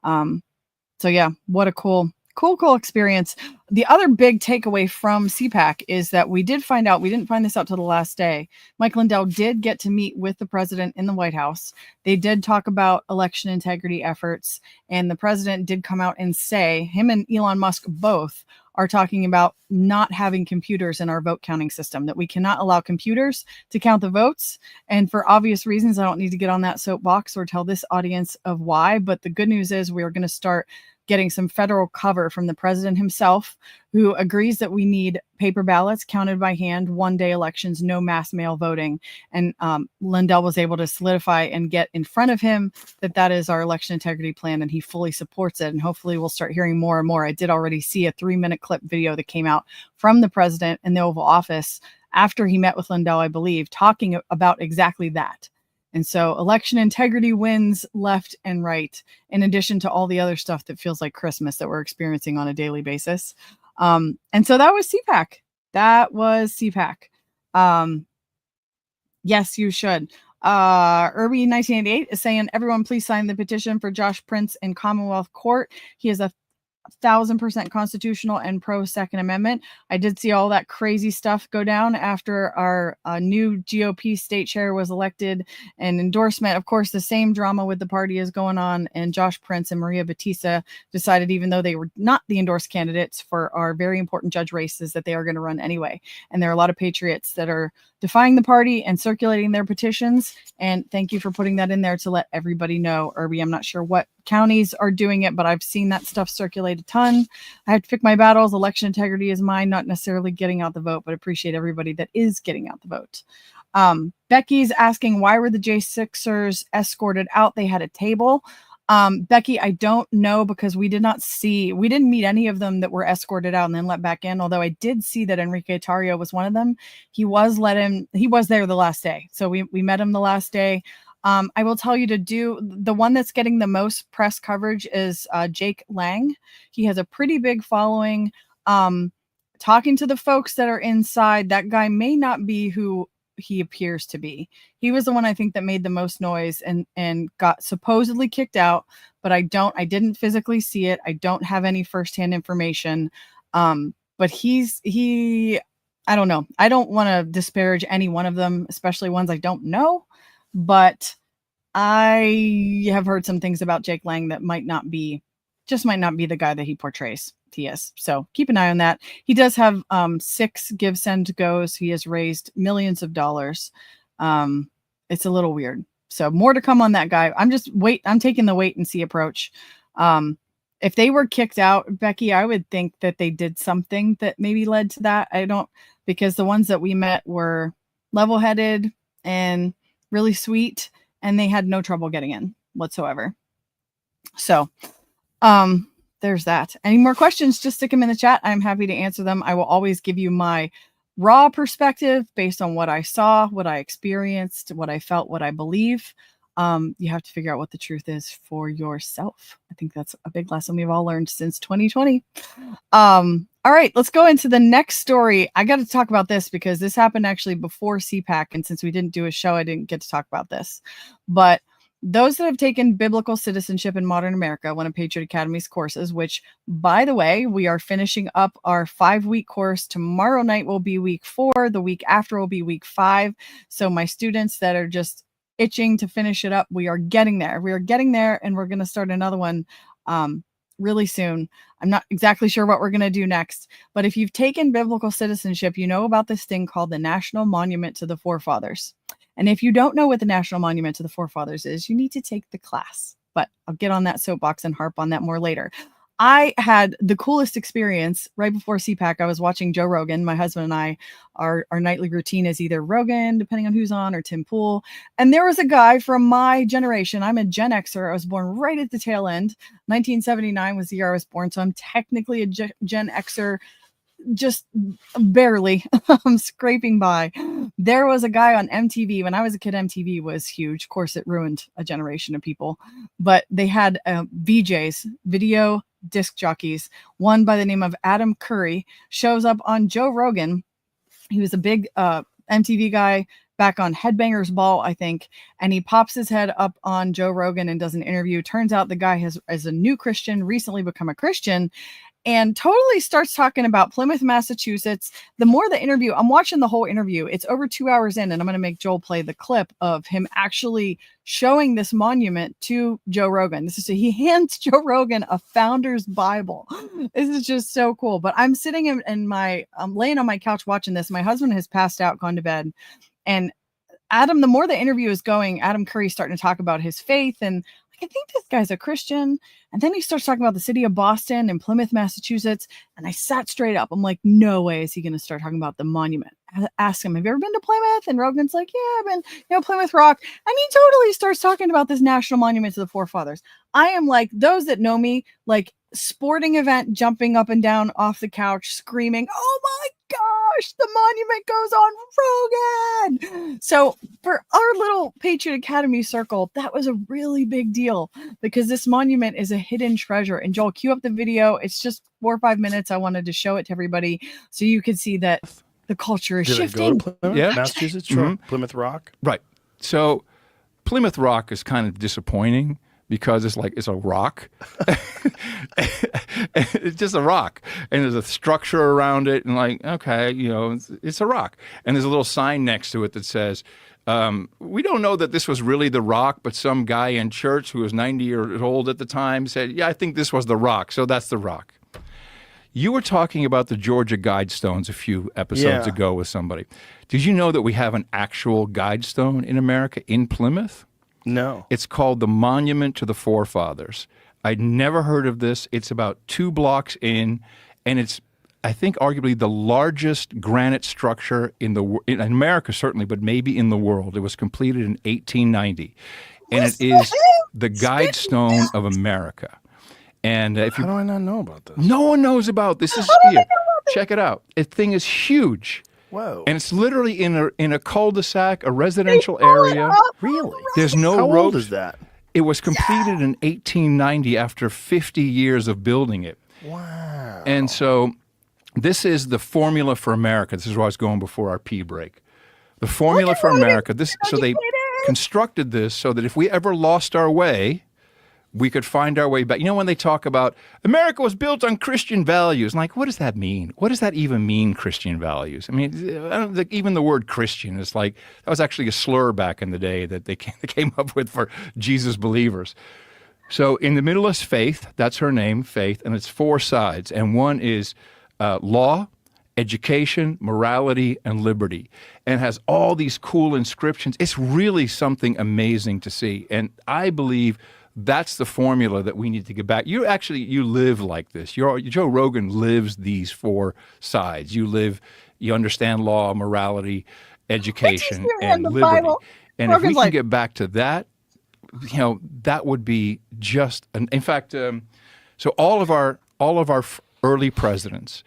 So yeah, what a cool experience. The other big takeaway from Cpac is that we did find out, we didn't find this out till the last day, Mike Lindell did get to meet with the president in the White House. They did talk about election integrity efforts, and the president did come out and say, him and Elon Musk both are talking about not having computers in our vote counting system, that we cannot allow computers to count the votes. And for obvious reasons, I don't need to get on that soapbox or tell this audience of why, but the good news is we are going to start getting some federal cover from the president himself, who agrees that we need paper ballots counted by hand, one-day elections, no mass mail voting. And Lindell was able to solidify and get in front of him that is our election integrity plan, and he fully supports it. And hopefully we'll start hearing more and more. I did already see a 3-minute clip video that came out from the president in the Oval Office after he met with Lindell, I believe, talking about exactly that. And so election integrity wins left and right, in addition to all the other stuff that feels like Christmas that we're experiencing on a daily basis. And so that was Cpac. That was Cpac. Yes, you should. Irby 1988 is saying, everyone please sign the petition for Josh Prince in Commonwealth Court. He is 1,000% constitutional and pro Second Amendment. I did see all that crazy stuff go down after our new GOP state chair was elected and endorsement. Of course, the same drama with the party is going on, and Josh Prince and Maria Batista decided, even though they were not the endorsed candidates for our very important judge races, that they are going to run anyway. And there are a lot of patriots that are defying the party and circulating their petitions. And thank you for putting that in there to let everybody know, Irby. I'm not sure what counties are doing it, but I've seen that stuff circulate a ton. I have to pick my battles. Election integrity is mine, not necessarily getting out the vote, but appreciate everybody that is getting out the vote. Becky's asking, why were the J6ers escorted out? They had a table. Becky, I don't know, because we didn't meet any of them that were escorted out and then let back in. Although I did see that Enrique Tarrio was one of them. He was there the last day. So we met him the last day. I will tell you to do the one that's getting the most press coverage is Jake Lang. He has a pretty big following. Talking to the folks that are inside, that guy may not be who he appears to be. He was the one I think that made the most noise and got supposedly kicked out, but I didn't physically see it. I don't have any firsthand information. But I don't know. I don't want to disparage any one of them, especially ones I don't know, but I have heard some things about Jake Lang that might not be the guy that he portrays. He is. So keep an eye on that. He does have 6 give, send, goes. He has raised millions of dollars. It's a little weird. So more to come on that guy. I'm taking the wait and see approach. If they were kicked out, Becky, I would think that they did something that maybe led to that. Because the ones that we met were level-headed and really sweet, and they had no trouble getting in whatsoever. So, there's that. Any more questions, just stick them in the chat. I'm happy to answer them. I will always give you my raw perspective based on what I saw, what I experienced, what I felt, what I believe. You have to figure out what the truth is for yourself. I think that's a big lesson we've all learned since 2020. All right, let's go into the next story. I got to talk about this because this happened actually before Cpac, and since we didn't do a show, I didn't get to talk about this. But Those that have taken Biblical Citizenship in Modern America, one of Patriot Academy's courses, which, by the way, we are finishing up our 5-week course. Tomorrow night will be week 4. The week after will be week 5. So my students that are just itching to finish it up, we are getting there. We are getting there, and we're going to start another one really soon. I'm not exactly sure what we're going to do next, but if you've taken Biblical Citizenship, you know about this thing called the National Monument to the Forefathers. And if you don't know what the National Monument to the Forefathers is, you need to take the class. But I'll get on that soapbox and harp on that more later. I had the coolest experience right before Cpac. I was watching Joe Rogan. My husband and I, our nightly routine is either Rogan, depending on who's on, or Tim Pool. And there was a guy from my generation. I'm a Gen Xer. I was born right at the tail end. 1979 was the year I was born. So I'm technically a Gen Xer, just barely. I'm scraping by. There was a guy on MTV. When I was a kid, MTV was huge. Of course, it ruined a generation of people. But they had VJs, video disc jockeys. One by the name of Adam Curry shows up on Joe Rogan. He was a big MTV guy back on Headbangers Ball, I think. And he pops his head up on Joe Rogan and does an interview. Turns out the guy is a new Christian, recently become a Christian, and totally starts talking about Plymouth, Massachusetts. The more the interview, I'm watching the whole interview. It's over 2 hours in, and I'm going to make Joel play the clip of him actually showing this monument to Joe Rogan. He hands Joe Rogan a founder's Bible. This is just so cool. But I'm sitting I'm laying on my couch watching this. My husband has passed out, gone to bed. And Adam, the more the interview is going, Adam Curry's starting to talk about his faith, and I think this guy's a Christian. And then he starts talking about the city of Boston and Plymouth, Massachusetts. And I sat straight up. I'm like, no way is he going to start talking about the monument. I asked him, have you ever been to Plymouth? And Rogan's like, yeah, I've been, Plymouth Rock. And he totally starts talking about this national monument to the forefathers. I am like, those that know me, like sporting event, jumping up and down off the couch, screaming, oh my gosh, the monument goes on Rogan. So for our little Patriot Academy circle, that was a really big deal because this monument is a hidden treasure. And Joel, cue up the video. It's just 4 or 5 minutes. I wanted to show it to everybody so you could see that the culture is shifting. Go to Plymouth? Yeah, Massachusetts, sure. Plymouth Rock. Right. So Plymouth Rock is kind of disappointing because it's a rock. It's just a rock. And there's a structure around it. And okay, it's a rock. And there's a little sign next to it that says, we don't know that this was really the rock, but some guy in church who was 90 years old at the time said, yeah, I think this was the rock. So that's the rock. You were talking about the Georgia Guidestones a few episodes ago with somebody. Did you know that we have an actual Guidestone in America in Plymouth? No. It's called the Monument to the Forefathers. I'd never heard of this. It's about 2 blocks in, and it's, I think, arguably the largest granite structure in America, certainly, but maybe in the world. It was completed in 1890, and it is the Guidestone of America. And how do I not know about this? No one knows about this. Check it out. The thing is huge. Whoa! And it's literally in a cul-de-sac, a residential area. Really? There's no How ropes. old is that? It was completed in 1890 after 50 years of building it. Wow! And so this is the formula for America. This is where I was going before our pee break. The formula for America. So they constructed this so that if we ever lost our way, we could find our way back. When they talk about America was built on Christian values, what does that mean? What does that even mean, Christian values? I mean, I don't think even the word Christian is that was actually a slur back in the day that they came up with for Jesus believers. So in the middle is faith. That's her name, Faith, and it's 4 sides. And one is law, education, morality, and liberty. And it has all these cool inscriptions. It's really something amazing to see. And I believe that's the formula that we need to get back. You live like this. Joe Rogan lives these 4 sides. You understand law, morality, education, and liberty. And if we can get back to that, that would be just. In fact, so all of our early presidents,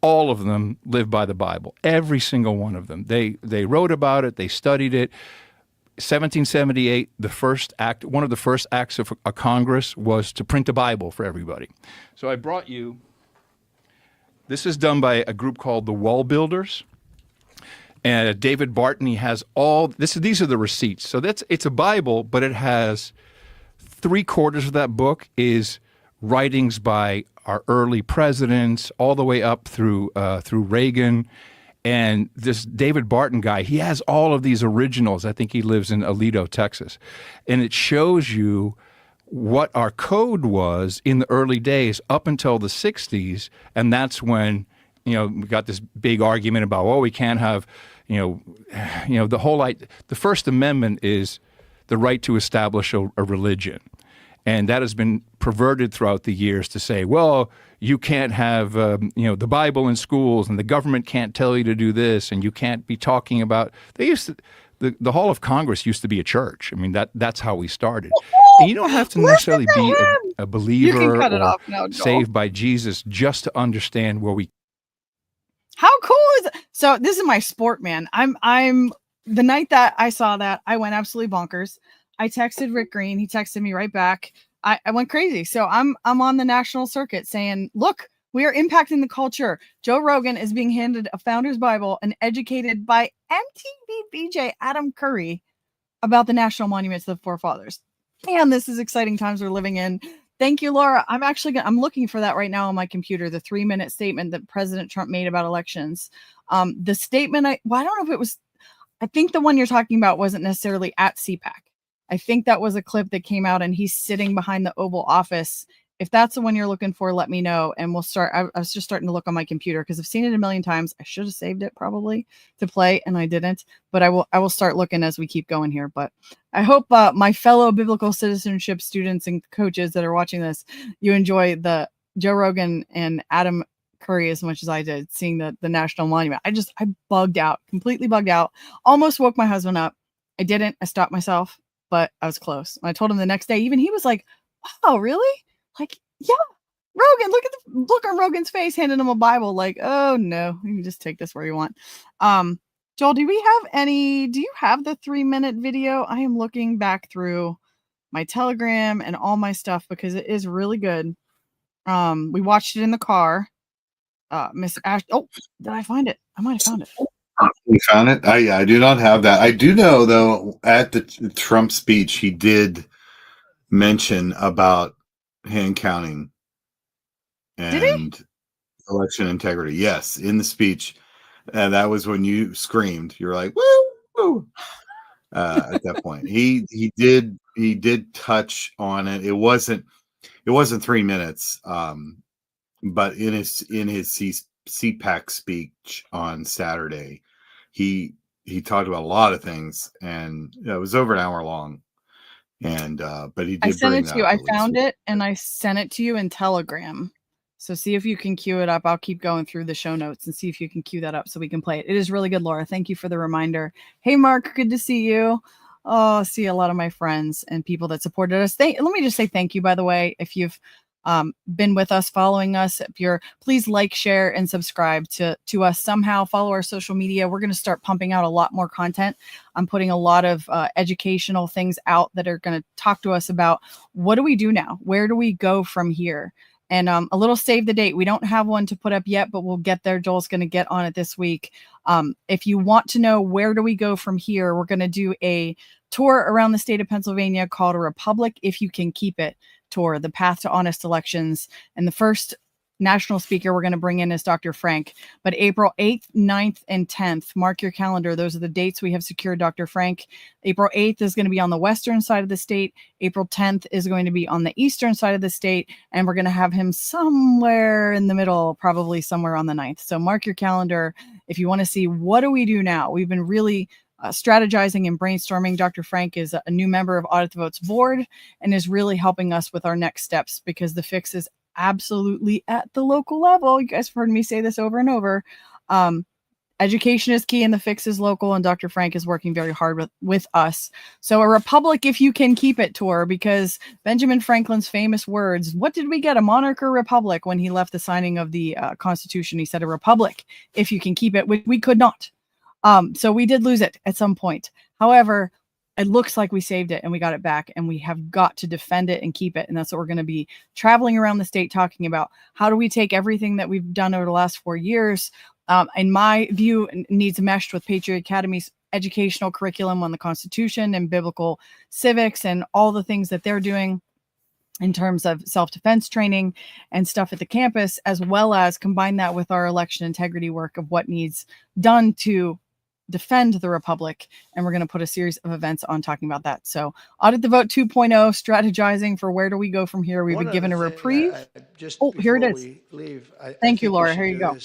all of them live by the Bible. Every single one of them. They wrote about it. They studied it. 1778, one of the first acts of a Congress was to print a Bible for everybody. So I brought you, this is done by a group called the Wall Builders. And David Barton, he has all this. These are the receipts. So it's a Bible, but it has 3/4 of that book is writings by our early presidents, all the way up through Reagan. And this David Barton guy, he has all of these originals. I think he lives in Alito, Texas. And it shows you what our code was in the early days up until the 60s. And that's when, we got this big argument about, well, we can't have, the First Amendment is the right to establish a religion. And that has been perverted throughout the years to say, well, you can't have, the Bible in schools, and the government can't tell you to do this, and you can't be talking about. The Hall of Congress used to be a church. I mean, that's how we started. And you don't have to necessarily be a believer or saved by Jesus just to understand where we. How cool is it? So this is my sport, man. I'm the night that I saw that, I went absolutely bonkers. I texted Rick Green. He texted me right back. I went crazy. So I'm on the national circuit saying, look, we are impacting the culture. Joe Rogan is being handed a Founder's Bible and educated by MTV BJ Adam Curry about the national monuments to the forefathers. Man, this is exciting times we're living in. Thank you, Laura. I'm looking for that right now on my computer, the 3-minute statement that President Trump made about elections. The statement, I don't know if it was, I think the one you're talking about wasn't necessarily at Cpac. I think that was a clip that came out and he's sitting behind the Oval Office. If that's the one you're looking for, let me know. And we'll start. I was just starting to look on my computer because I've seen it a million times. I should have saved it probably to play and I didn't, but I will start looking as we keep going here. But I hope my fellow biblical citizenship students and coaches that are watching this, you enjoy the Joe Rogan and Adam Curry as much as I did seeing the national monument. I bugged out, completely bugged out, almost woke my husband up. I didn't. I stopped myself. But I was close. I told him the next day, even he was like, wow, really? Like, yeah, Rogan, look at the look on Rogan's face, handing him a Bible. Like, oh no, you can just take this where you want. Joel, do you have the 3-minute video? I am looking back through my Telegram and all my stuff because it is really good. We watched it in the car. Miss Ash. Oh, did I find it? I might have found it. You found it? I do not have that. I do know, though, at the Trump speech, he did mention about hand counting and election integrity. Yes, in the speech. And that was when you screamed. You're like, woo, woo. At that point. He did touch on it. It wasn't 3 minutes. But in his Cpac speech on Saturday, he talked about a lot of things, and it was over an hour long. And but he did. I sent it to you. I found it and I sent it to you in Telegram. So see if you can cue it up. I'll keep going through the show notes and see if you can cue that up so we can play it. It is really good, Laura. Thank you for the reminder. Hey, Mark, good to see you. Oh, see a lot of my friends and people that supported us. Let me just say thank you, by the way, if you've been with us, following us. Please like, share, and subscribe to us somehow. Follow our social media. We're going to start pumping out a lot more content. I'm putting a lot of educational things out that are going to talk to us about what do we do now? Where do we go from here? And a little save the date. We don't have one to put up yet, but we'll get there. Joel's going to get on it this week. If you want to know where do we go from here, we're going to do a tour around the state of Pennsylvania called A Republic If You Can Keep It tour, the path to honest elections. And the first national speaker we're going to bring in is Dr. Frank. But April 8th, 9th, and 10th, mark your calendar. Those are the dates we have secured Dr. Frank. April 8th is going to be on the western side of the state. April 10th is going to be on the eastern side of the state. And we're going to have him somewhere in the middle, probably somewhere on the 9th. So mark your calendar if you want to see what do we do now. We've been really strategizing and brainstorming. Dr. Frank is a new member of Audit the Vote's board and is really helping us with our next steps because the fix is absolutely at the local level. You guys have heard me say this over and over. Education is key and the fix is local, and Dr. Frank is working very hard with us. So A Republic If You Can Keep It tour, because Benjamin Franklin's famous words, what did we get, a monarch or republic? When he left the signing of the Constitution, he said, a republic if you can keep it. We could not. So we did lose it at some point. However, it looks like we saved it and we got it back, and we have got to defend it and keep it. And that's what we're going to be traveling around the state talking about. How do we take everything that we've done over the last 4 years, in my view, needs meshed with Patriot Academy's educational curriculum on the Constitution and biblical civics and all the things that they're doing in terms of self-defense training and stuff at the campus, as well as combine that with our election integrity work of what needs done to defend the Republic. And we're going to put a series of events on talking about that. So Audit the Vote 2.0, strategizing for where do we go from here. We've been given a reprieve. Here it is. Thank you, Laura. Here you go.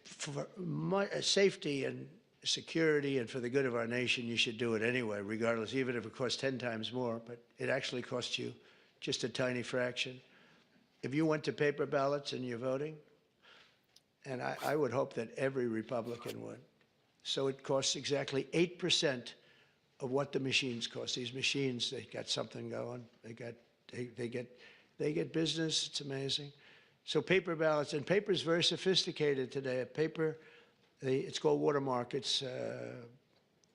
For my safety and security and for the good of our nation, you should do it anyway, regardless, even if it costs 10 times more, but it actually costs you just a tiny fraction. If you went to paper ballots and you're voting, and I would hope that every Republican would, so it costs exactly 8% of what the machines cost. These machines, they got something going. They get business. It's amazing. So paper ballots, and paper is very sophisticated today. It's called watermark. It's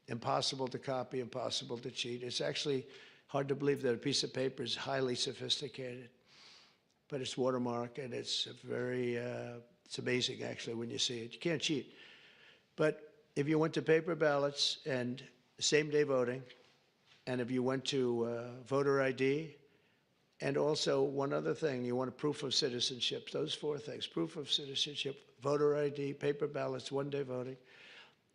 impossible to copy, impossible to cheat. It's actually hard to believe that a piece of paper is highly sophisticated, but it's watermark, and it's it's amazing actually when you see it. You can't cheat. But if you went to paper ballots and same-day voting, and if you went to voter ID, and also one other thing, you want a proof of citizenship. Those four things: proof of citizenship, voter ID, paper ballots, one-day voting.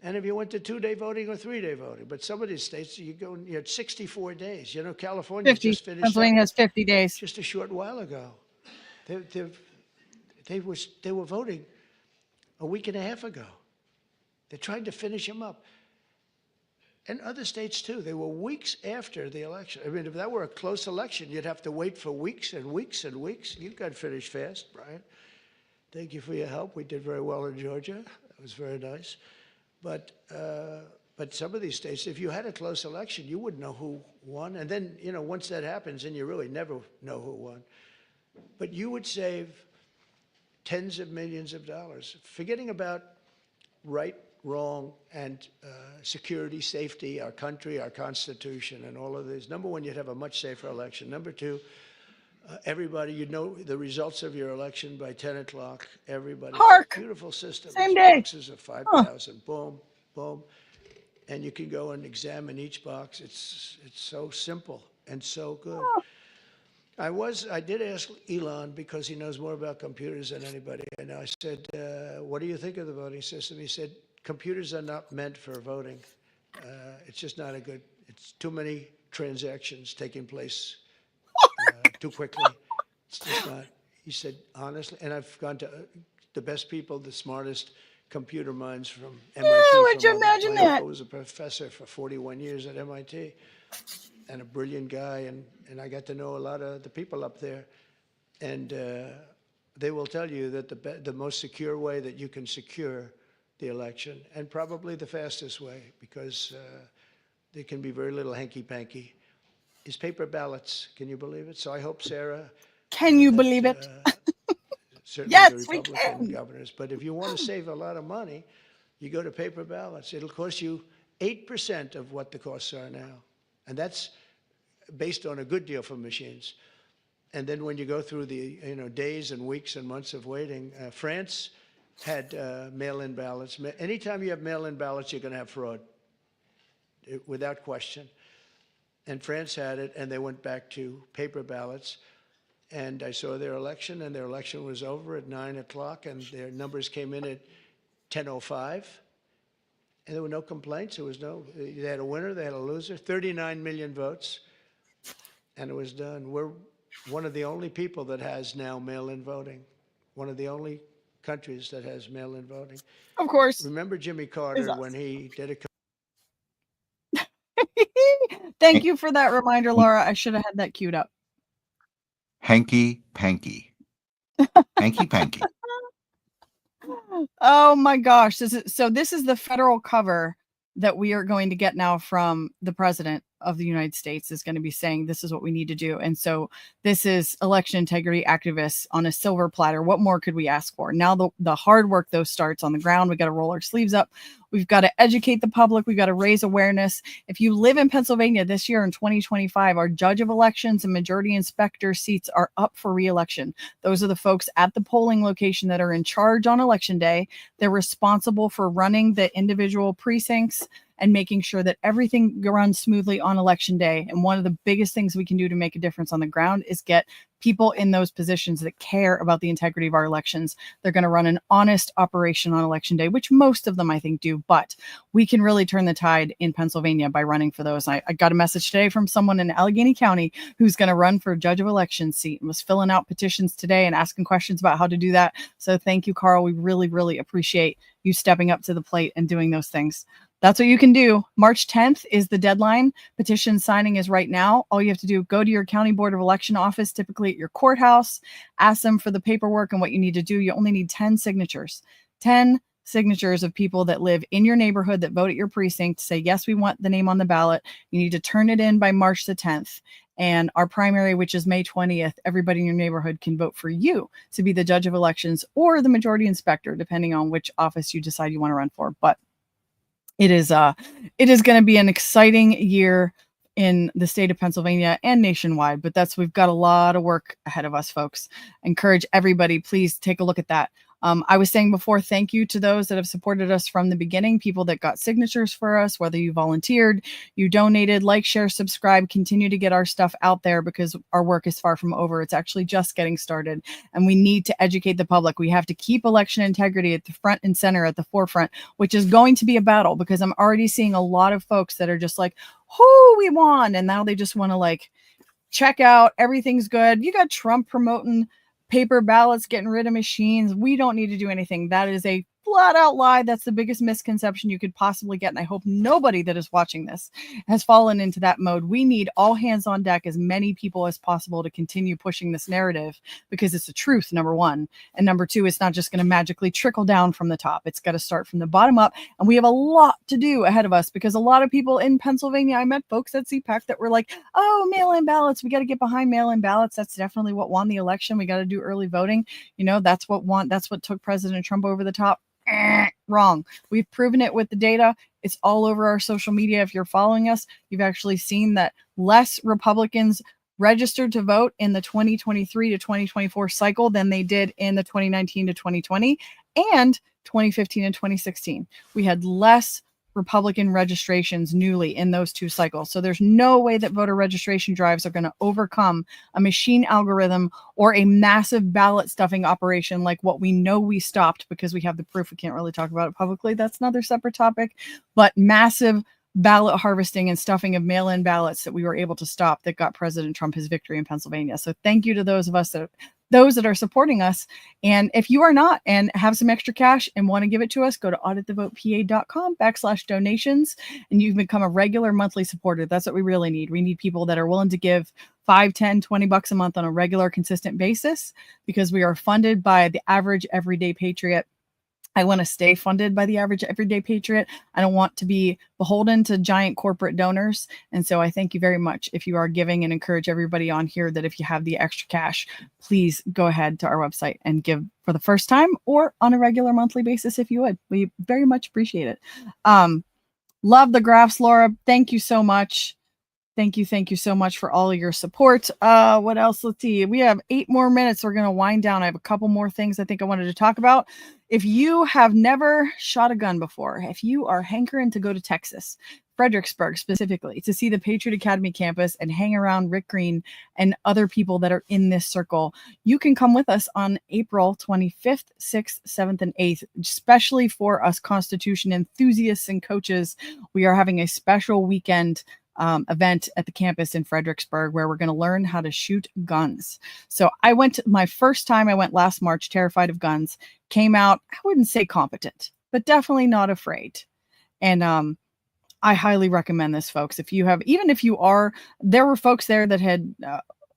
And if you went to 2-day voting or 3-day voting, but some of these states, you had 64 days. You know, California 50. just finished. Pennsylvania has 50 days. Just a short while ago. They were voting a week and a half ago. They're trying to finish them up. And other states too. They were weeks after the election. I mean, if that were a close election, you'd have to wait for weeks and weeks and weeks. You got finished fast, Brian. Thank you for your help. We did very well in Georgia. That was very nice. But some of these states, if you had a close election, you wouldn't know who won. And then, you know, once that happens, then you really never know who won. But you would save tens of millions of dollars, forgetting about right, wrong, and security, safety, our country, our Constitution, and all of this. Number one, you'd have a much safer election. Number two, everybody, you'd know the results of your election by 10 o'clock. Everybody. Hark! Beautiful system. Same day. Boxes of 5,000. Boom, boom. And you can go and examine each box. It's so simple and so good. I did ask Elon, because he knows more about computers than anybody. And I said, what do you think of the voting system? He said, computers are not meant for voting. It's just not it's too many transactions taking place too quickly. It's just not. He said, honestly, and I've gone to the best people, the smartest computer minds from MIT. Would you imagine that? I was a professor for 41 years at MIT and a brilliant guy, and I got to know a lot of the people up there. And they will tell you that the most secure way that you can secure the election, and probably the fastest way, because there can be very little hanky-panky, is paper ballots. Can you believe it? So I hope, Sarah. Can you believe it? Certainly yes, the we Republican can. governors. But if you want to save a lot of money, you go to paper ballots. It'll cost you 8% of what the costs are now. And that's based on a good deal for machines. And then when you go through the days and weeks and months of waiting, France had mail-in ballots. Anytime you have mail-in ballots, you're going to have fraud, without question. And France had it, and they went back to paper ballots. And I saw their election, and their election was over at 9 o'clock, and their numbers came in at 10:05. And there were no complaints. They had a winner, they had a loser, 39 million votes, and it was done. We're one of the only people that has now mail-in voting, one of the only countries that has mail-in voting. Of course. Remember Jimmy Carter when he did a... Thank you for that reminder, Laura. I should have had that queued up. Hanky panky. Hanky panky. Oh my gosh. This is the federal cover that we are going to get now from the president. of the United States is going to be saying this is what we need to do. And so this is election integrity activists on a silver platter. What more could we ask for? Now the hard work though starts on the ground. We got to roll our sleeves up. We've got to educate the public. We've got to raise awareness. If you live in Pennsylvania this year in 2025, our judge of elections and majority inspector seats are up for re-election. Those are the folks at the polling location that are in charge on election day. They're responsible for running the individual precincts and making sure that everything runs smoothly on election day. And one of the biggest things we can do to make a difference on the ground is get people in those positions that care about the integrity of our elections. They're going to run an honest operation on election day, which most of them I think do, but we can really turn the tide in Pennsylvania by running for those. I got a message today from someone in Allegheny County who's going to run for judge of elections seat and was filling out petitions today and asking questions about how to do that. So thank you, Carl. We really, really appreciate you stepping up to the plate and doing those things. That's what you can do. March 10th is the deadline. Petition signing is right now. All you have to do, go to your county board of election office, typically at your courthouse, ask them for the paperwork and what you need to do. You only need 10 signatures. 10 signatures of people that live in your neighborhood that vote at your precinct say, yes, we want the name on the ballot. You need to turn it in by March the 10th. And our primary, which is May 20th, everybody in your neighborhood can vote for you to be the judge of elections or the majority inspector, depending on which office you decide you want to run for. But it is going to be an exciting year in the state of Pennsylvania and nationwide, but we've got a lot of work ahead of us, folks. I encourage everybody, please take a look at that. I was saying before, thank you to those that have supported us from the beginning, people that got signatures for us, whether you volunteered, you donated, like, share, subscribe, continue to get our stuff out there because our work is far from over. It's actually just getting started and we need to educate the public. We have to keep election integrity at the front and center, at the forefront, which is going to be a battle because I'm already seeing a lot of folks that are just like, whoo, we won. And now they just want to like check out. Everything's good. You got Trump promoting paper ballots, getting rid of machines. We don't need to do anything. That is a flat out lie. That's the biggest misconception you could possibly get. And I hope nobody that is watching this has fallen into that mode. We need all hands on deck, as many people as possible, to continue pushing this narrative because it's the truth, number one. And number two, it's not just going to magically trickle down from the top. It's got to start from the bottom up. And we have a lot to do ahead of us because a lot of people in Pennsylvania, I met folks at Cpac that were like, oh, mail-in ballots. We got to get behind mail-in ballots. That's definitely what won the election. We got to do early voting. You know, that's what took President Trump over the top. Wrong. We've proven it with the data. It's all over our social media. If you're following us, you've actually seen that less Republicans registered to vote in the 2023 to 2024 cycle than they did in the 2019 to 2020 and 2015 and 2016. We had less Republican registrations newly in those two cycles. So there's no way that voter registration drives are going to overcome a machine algorithm or a massive ballot stuffing operation like what we know we stopped because we have the proof. We can't really talk about it publicly. That's another separate topic, but massive ballot harvesting and stuffing of mail-in ballots that we were able to stop that got President Trump his victory in Pennsylvania. So thank you to those that are supporting us. And if you are not and have some extra cash and want to give it to us, go to auditthevotepa.com/donations and you can become a regular monthly supporter. That's what we really need. We need people that are willing to give $5, $10, $20 a month on a regular, consistent basis because we are funded by the average everyday patriot. I want to stay funded by the average everyday patriot. I don't want to be beholden to giant corporate donors. And so I thank you very much if you are giving, and encourage everybody on here that if you have the extra cash, please go ahead to our website and give for the first time or on a regular monthly basis if you would. We very much appreciate it. Love the graphs, Laura. Thank you so much. Thank you so much for all of your support. What else? Let's see. We have 8 more minutes. We're going to wind down. I have a couple more things I think I wanted to talk about. If you have never shot a gun before, if you are hankering to go to Texas, Fredericksburg specifically, to see the Patriot Academy campus and hang around Rick Green and other people that are in this circle, you can come with us on April 25th, 6th, 7th, and 8th, especially for us Constitution enthusiasts and coaches. We are having a special weekend event at the campus in Fredericksburg where we're going to learn how to shoot guns. So my first time I went last March, terrified of guns, came out, I wouldn't say competent, but definitely not afraid. And I highly recommend this, folks. There were folks there that had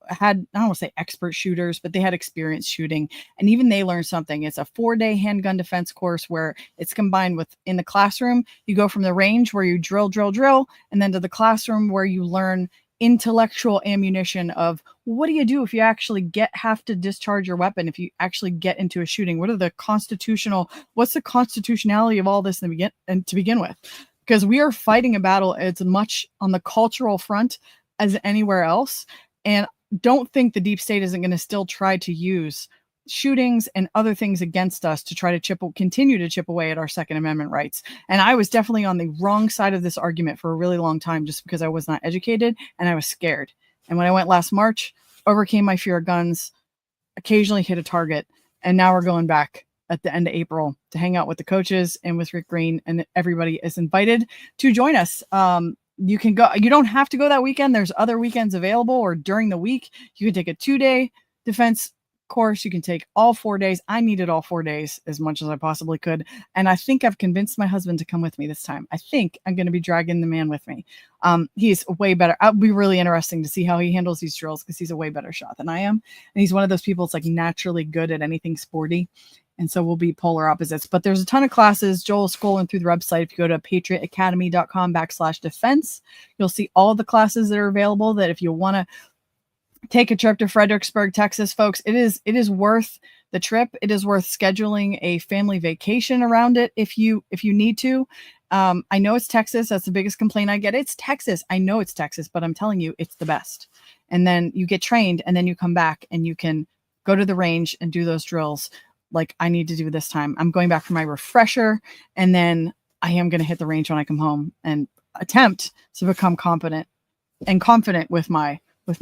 had, I don't want to say expert shooters, but they had experience shooting. And even they learned something. It's a 4-day handgun defense course where it's combined with, in the classroom, you go from the range where you drill, and then to the classroom where you learn intellectual ammunition of what do you do if you actually have to discharge your weapon, if you actually get into a shooting. What's the constitutionality of all this to begin with? Because we are fighting a battle as much on the cultural front as anywhere else. And don't think the deep state isn't going to still try to use shootings and other things against us to try to continue to chip away at our Second Amendment rights. And I was definitely on the wrong side of this argument for a really long time, just because I was not educated and I was scared. And when I went last March, overcame my fear of guns, occasionally hit a target. And now we're going back at the end of April to hang out with the coaches and with Rick Green, and everybody is invited to join us. You can go, you don't have to go that weekend. There's other weekends available, or during the week, you can take a 2-day defense course. You can take all 4 days. I needed all 4 days as much as I possibly could. And I think I've convinced my husband to come with me this time. I think I'm going to be dragging the man with me. He's way better. It'll be really interesting to see how he handles these drills, because he's a way better shot than I am. And he's one of those people that's like naturally good at anything sporty. And so we'll be polar opposites, but there's a ton of classes. Joel's scrolling through the website. If you go to patriotacademy.com/defense, you'll see all of the classes that are available, that if you want to take a trip to Fredericksburg, Texas, folks, it is worth the trip. It is worth scheduling a family vacation around it if you need to. I know it's Texas. That's the biggest complaint I get. It's Texas. I know it's Texas, but I'm telling you, it's the best. And then you get trained, and then you come back and you can go to the range and do those drills like I need to do this time. I'm going back for my refresher, and then I am going to hit the range when I come home and attempt to become confident with my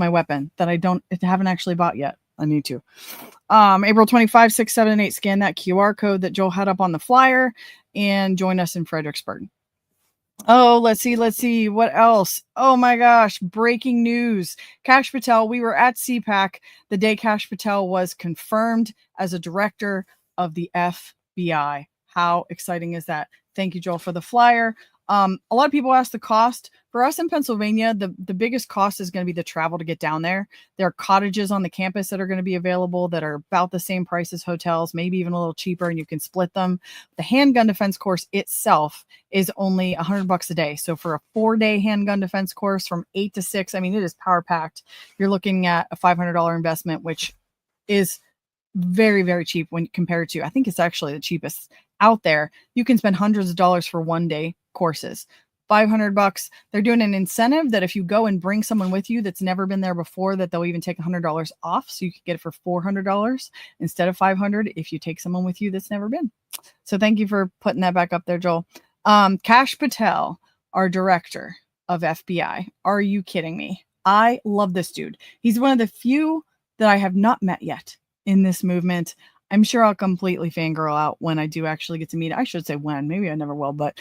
weapon that I haven't actually bought yet. I need to. April 25, 6, 7, and 8, scan that QR code that Joel had up on the flyer and join us in Fredericksburg. Oh, let's see. What else? Oh my gosh. Breaking news. Kash Patel. We were at Cpac the day Kash Patel was confirmed as a director of the FBI. How exciting is that? Thank you, Joel, for the flyer. A lot of people ask the cost. For us in Pennsylvania, the biggest cost is going to be the travel to get down there. There are cottages on the campus that are going to be available that are about the same price as hotels, maybe even a little cheaper, and you can split them. The handgun defense course itself is only $100 a day. So for a 4-day handgun defense course from 8 to 6, I mean, it is power packed. You're looking at a $500 investment, which is very, very cheap when compared to, I think it's actually the cheapest out there. You can spend hundreds of dollars for 1-day courses. $500. They're doing an incentive that if you go and bring someone with you that's never been there before, that they'll even take $100 off. So you could get it for $400 instead of $500 if you take someone with you that's never been. So thank you for putting that back up there, Joel. Kash Patel, our director of FBI. Are you kidding me? I love this dude. He's one of the few that I have not met yet in this movement. I'm sure I'll completely fangirl out when I do actually get to meet. I should say when, maybe I never will, but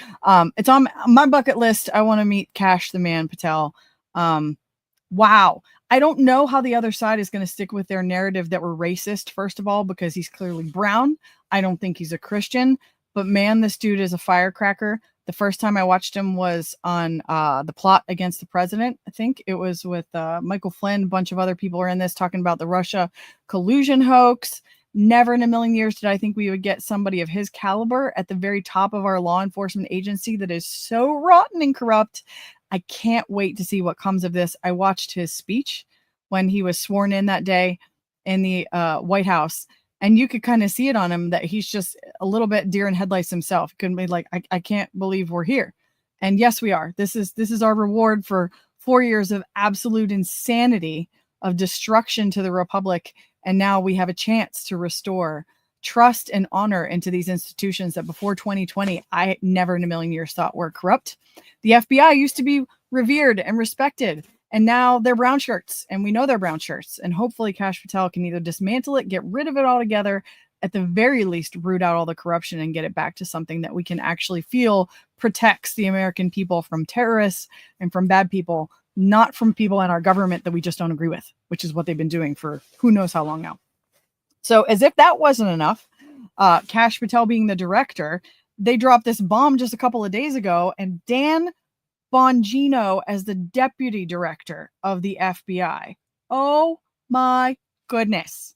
it's on my bucket list. I want to meet Kash the Man Patel. Wow. I don't know how the other side is going to stick with their narrative that we're racist, first of all, because he's clearly brown. I don't think he's a Christian, but man, this dude is a firecracker. The first time I watched him was on the plot against the president. I think it was with Michael Flynn. A bunch of other people are in this talking about the Russia collusion hoax. Never in a million years did I think we would get somebody of his caliber at the very top of our law enforcement agency that is so rotten and corrupt. I can't wait to see what comes of this. I watched his speech when he was sworn in that day in the White House, and you could kind of see it on him that he's just a little bit deer in headlights himself. He couldn't be like, I can't believe we're here. And yes, we are. This is our reward for 4 years of absolute insanity, of destruction to the Republic. And now we have a chance to restore trust and honor into these institutions that before 2020, I never in a million years thought were corrupt. The FBI used to be revered and respected, and now they're brown shirts, and we know they're brown shirts. And hopefully Kash Patel can either dismantle it, get rid of it altogether, at the very least, root out all the corruption and get it back to something that we can actually feel protects the American people from terrorists and from bad people, not from people in our government that we just don't agree with, which is what they've been doing for who knows how long now. So as if that wasn't enough, Kash Patel being the director, they dropped this bomb just a couple of days ago, and Dan Bongino as the deputy director of the FBI. Oh my goodness.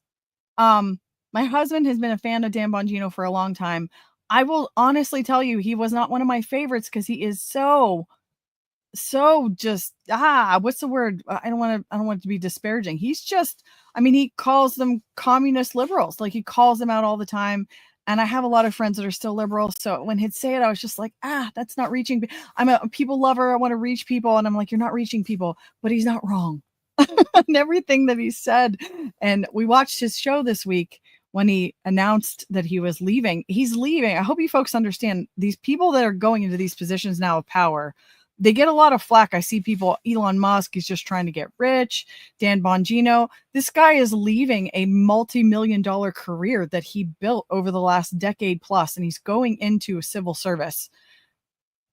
My husband has been a fan of Dan Bongino for a long time. I will honestly tell you, he was not one of my favorites because he is so just what's the word? I don't want it to be disparaging. He's just, I mean, he calls them communist liberals. Like he calls them out all the time. And I have a lot of friends that are still liberal. So when he'd say it, I was just like, that's not reaching. I'm a people lover. I want to reach people. And I'm like, you're not reaching people, but he's not wrong. And everything that he said. And we watched his show this week when he announced that he was leaving. He's leaving. I hope you folks understand, these people that are going into these positions now of power, they get a lot of flack. I see people, Elon Musk is just trying to get rich. Dan Bongino, this guy is leaving a multi-million-dollar career that he built over the last decade plus, and he's going into civil service.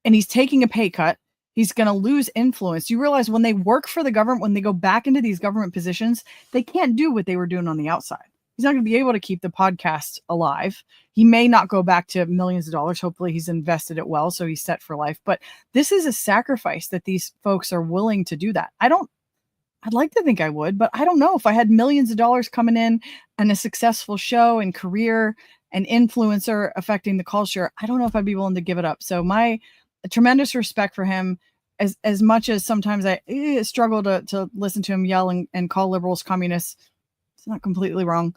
And he's taking a pay cut. He's going to lose influence. You realize when they work for the government, when they go back into these government positions, they can't do what they were doing on the outside. He's not going to be able to keep the podcast alive. He may not go back to millions of dollars. Hopefully he's invested it well, so he's set for life. But this is a sacrifice that these folks are willing to do that. I'd like to think I would, but I don't know. If I had millions of dollars coming in and a successful show and career and influencer affecting the culture, I don't know if I'd be willing to give it up. So my tremendous respect for him, as much as sometimes I struggle to listen to him yell and call liberals communists. It's not completely wrong.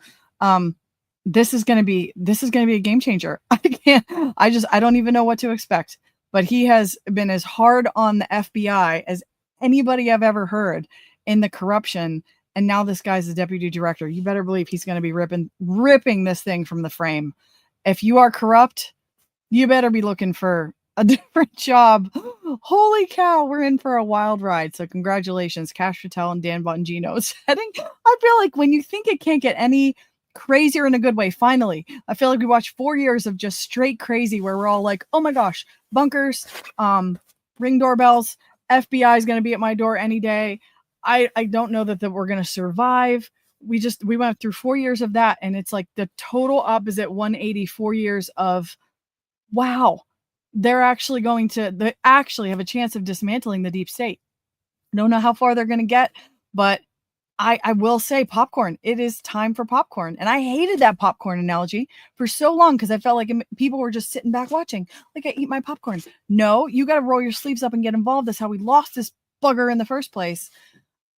This is going to be a game changer. I don't even know what to expect, but he has been as hard on the FBI as anybody I've ever heard in the corruption. And now this guy's the deputy director. You better believe he's going to be ripping this thing from the frame. If you are corrupt, you better be looking for a different job. Holy cow, we're in for a wild ride. So congratulations, Kash Patel and Dan Bongino setting. I feel like when you think it can't get any crazier in a good way, finally, I feel like we watched 4 years of just straight crazy where we're all like, oh my gosh, bunkers, ring doorbells, FBI is going to be at my door any day. I don't know that we're going to survive. We went through 4 years of that, and it's like the total opposite 180, 4 years of, wow, they actually have a chance of dismantling the deep state. I don't know how far they're going to get, but I will say popcorn. It is time for popcorn. And I hated that popcorn analogy for so long because I felt like people were just sitting back watching. Like, I eat my popcorn. No, you got to roll your sleeves up and get involved. That's how we lost this bugger in the first place.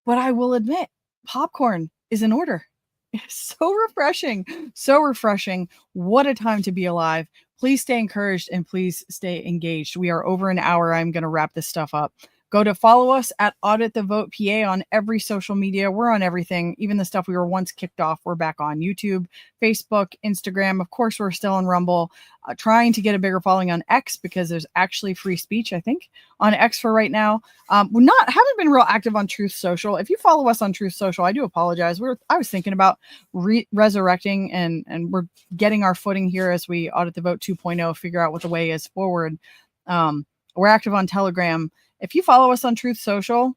But I will admit, popcorn is in order. It's so refreshing. So refreshing. What a time to be alive. Please stay encouraged and please stay engaged. We are over an hour. I'm going to wrap this stuff up. Go to follow us at Audit the Vote PA on every social media. We're on everything. Even the stuff we were once kicked off, we're back on YouTube, Facebook, Instagram. Of course, we're still on Rumble, trying to get a bigger following on X because there's actually free speech, I think, on X for right now. Haven't been real active on Truth Social. If you follow us on Truth Social, I do apologize. I was thinking about resurrecting and we're getting our footing here as we Audit the Vote 2.0, figure out what the way is forward. We're active on Telegram. If you follow us on Truth Social,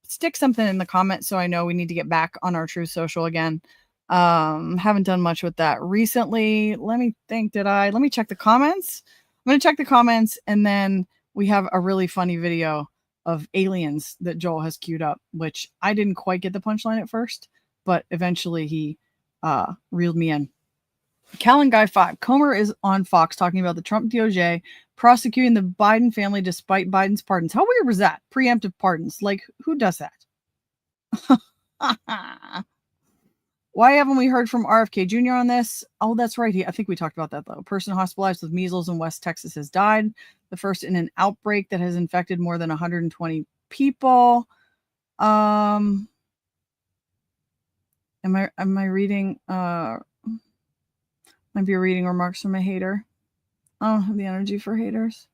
stick something in the comments so I know we need to get back on our Truth Social again. Haven't done much with that recently. Let me think. Let me check the comments. I'm going to check the comments, and then we have a really funny video of aliens that Joel has queued up, which I didn't quite get the punchline at first, but eventually he reeled me in. Callan Guy 5. Comer is on Fox talking about the Trump DOJ prosecuting the Biden family despite Biden's pardons. How weird was that? Preemptive pardons. Like, who does that? Why haven't we heard from RFK Jr. on this? Oh, that's right. I think we talked about that, though. A person hospitalized with measles in West Texas has died. The first in an outbreak that has infected more than 120 people. Am I reading? Might be reading remarks from a hater. I don't have the energy for haters.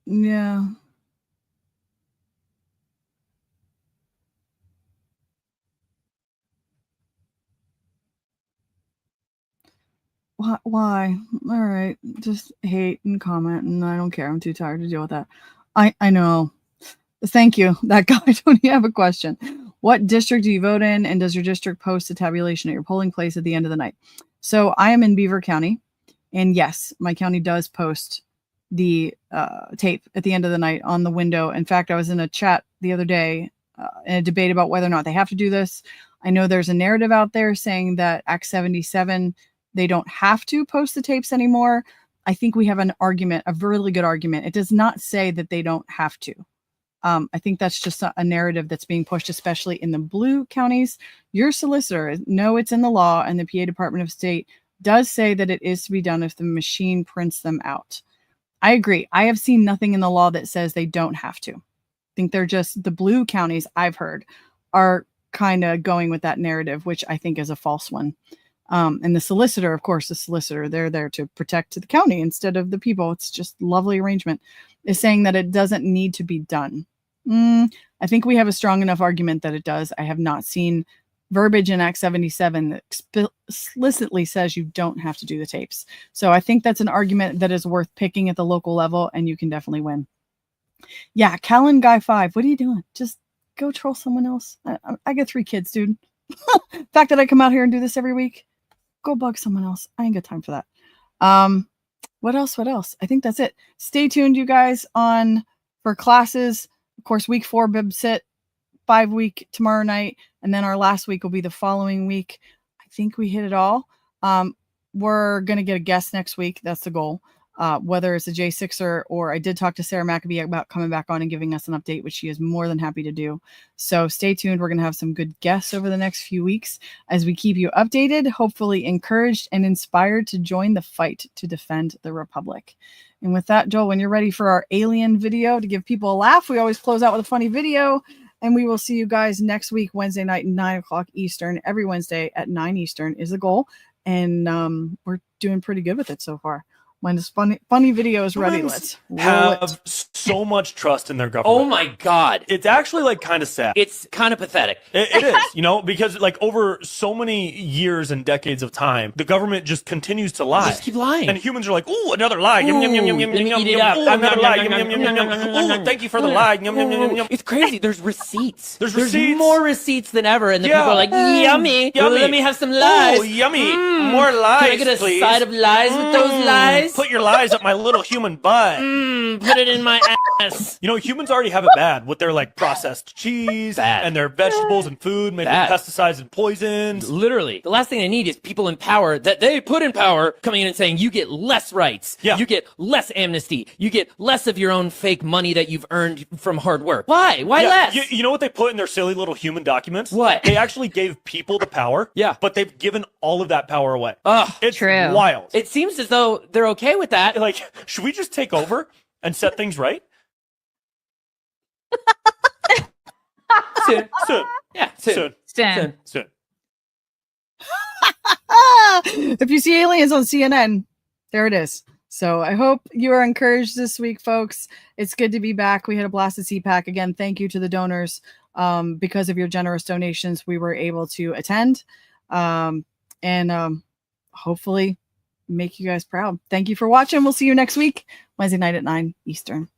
Yeah. Why? All right. Just hate and comment, and I don't care. I'm too tired to deal with that. I know. Thank you. That guy, don't you have a question? What district do you vote in, and does your district post a tabulation at your polling place at the end of the night? So I am in Beaver County, and yes, my county does post the tape at the end of the night on the window. In fact, I was in a chat the other day in a debate about whether or not they have to do this. I know there's a narrative out there saying that Act 77, they don't have to post the tapes anymore. I think we have an argument, a really good argument. It does not say that they don't have to. I think that's just a narrative that's being pushed, especially in the blue counties. Your solicitor, no, it's in the law, and the PA Department of State does say that it is to be done if the machine prints them out. I agree. I have seen nothing in the law that says they don't have to. I think they're just the blue counties I've heard are kind of going with that narrative, which I think is a false one. And the solicitor, of course, the solicitor, they're there to protect the county instead of the people. It's just lovely arrangement, is saying that it doesn't need to be done. I think we have a strong enough argument that it does. I have not seen verbiage in Act 77 that explicitly says you don't have to do the tapes. So I think that's an argument that is worth picking at the local level, and you can definitely win. Yeah, Callan Guy 5, what are you doing? Just go troll someone else. I got 3 kids, dude. The fact that I come out here and do this every week, go bug someone else. I ain't got time for that. What else? I think that's it. Stay tuned, you guys, for classes. Of course, week 4 bib sit, 5 week tomorrow night, and then our last week will be the following week. I think we hit it all. We're going to get a guest next week. That's the goal. Whether it's a J6er or I did talk to Sarah Maccabee about coming back on and giving us an update, which she is more than happy to do. So stay tuned. We're going to have some good guests over the next few weeks as we keep you updated, hopefully encouraged and inspired to join the fight to defend the Republic. And with that, Joel, when you're ready for our alien video to give people a laugh, we always close out with a funny video. And we will see you guys next week, Wednesday night, 9 o'clock Eastern. Every Wednesday at 9 Eastern is the goal. And we're doing pretty good with it so far. When this funny video is ready, let's roll it. Have so much trust in their government. Oh my God. It's actually like kind of sad. It's kind of pathetic. It is, because like over so many years and decades of time, the government just continues to lie. Just keep lying. And humans are like, ooh, another lie. Yum, yum, yum, yum, yum, yum, eat it up. ooh, another lie. Yum, yum, yum, yum, yum. Ooh, thank you for the lie. Yum, yum, yum, yum. It's crazy. There's receipts. There's receipts. More receipts than ever. And the people are like, yummy. Yummy. Let me have some lies. Oh, yummy. More lies, Can I get a please? side of lies with those lies? Put your lies up my little human butt. Put it in my ass. Humans already have it bad with their like processed cheese and their vegetables and food made with pesticides and poisons. Literally. The last thing they need is people in power that they put in power coming in and saying you get less rights. Yeah. You get less amnesty. You get less of your own fake money that you've earned from hard work. Why? Why less? You know what they put in their silly little human documents? What? They actually gave people the power. Yeah. But they've given all of that power away. It's True. wild. It seems as though they're okay with that. Like, should we just take over and set things right? Soon. Yeah, soon. If you see aliens on CNN, there it is. So I hope you are encouraged this week, folks. It's good to be back. We had a blast at Cpac. Again, thank you to the donors. Because of your generous donations, we were able to attend and hopefully make you guys proud. Thank you for watching. We'll see you next week, Wednesday night at 9 Eastern.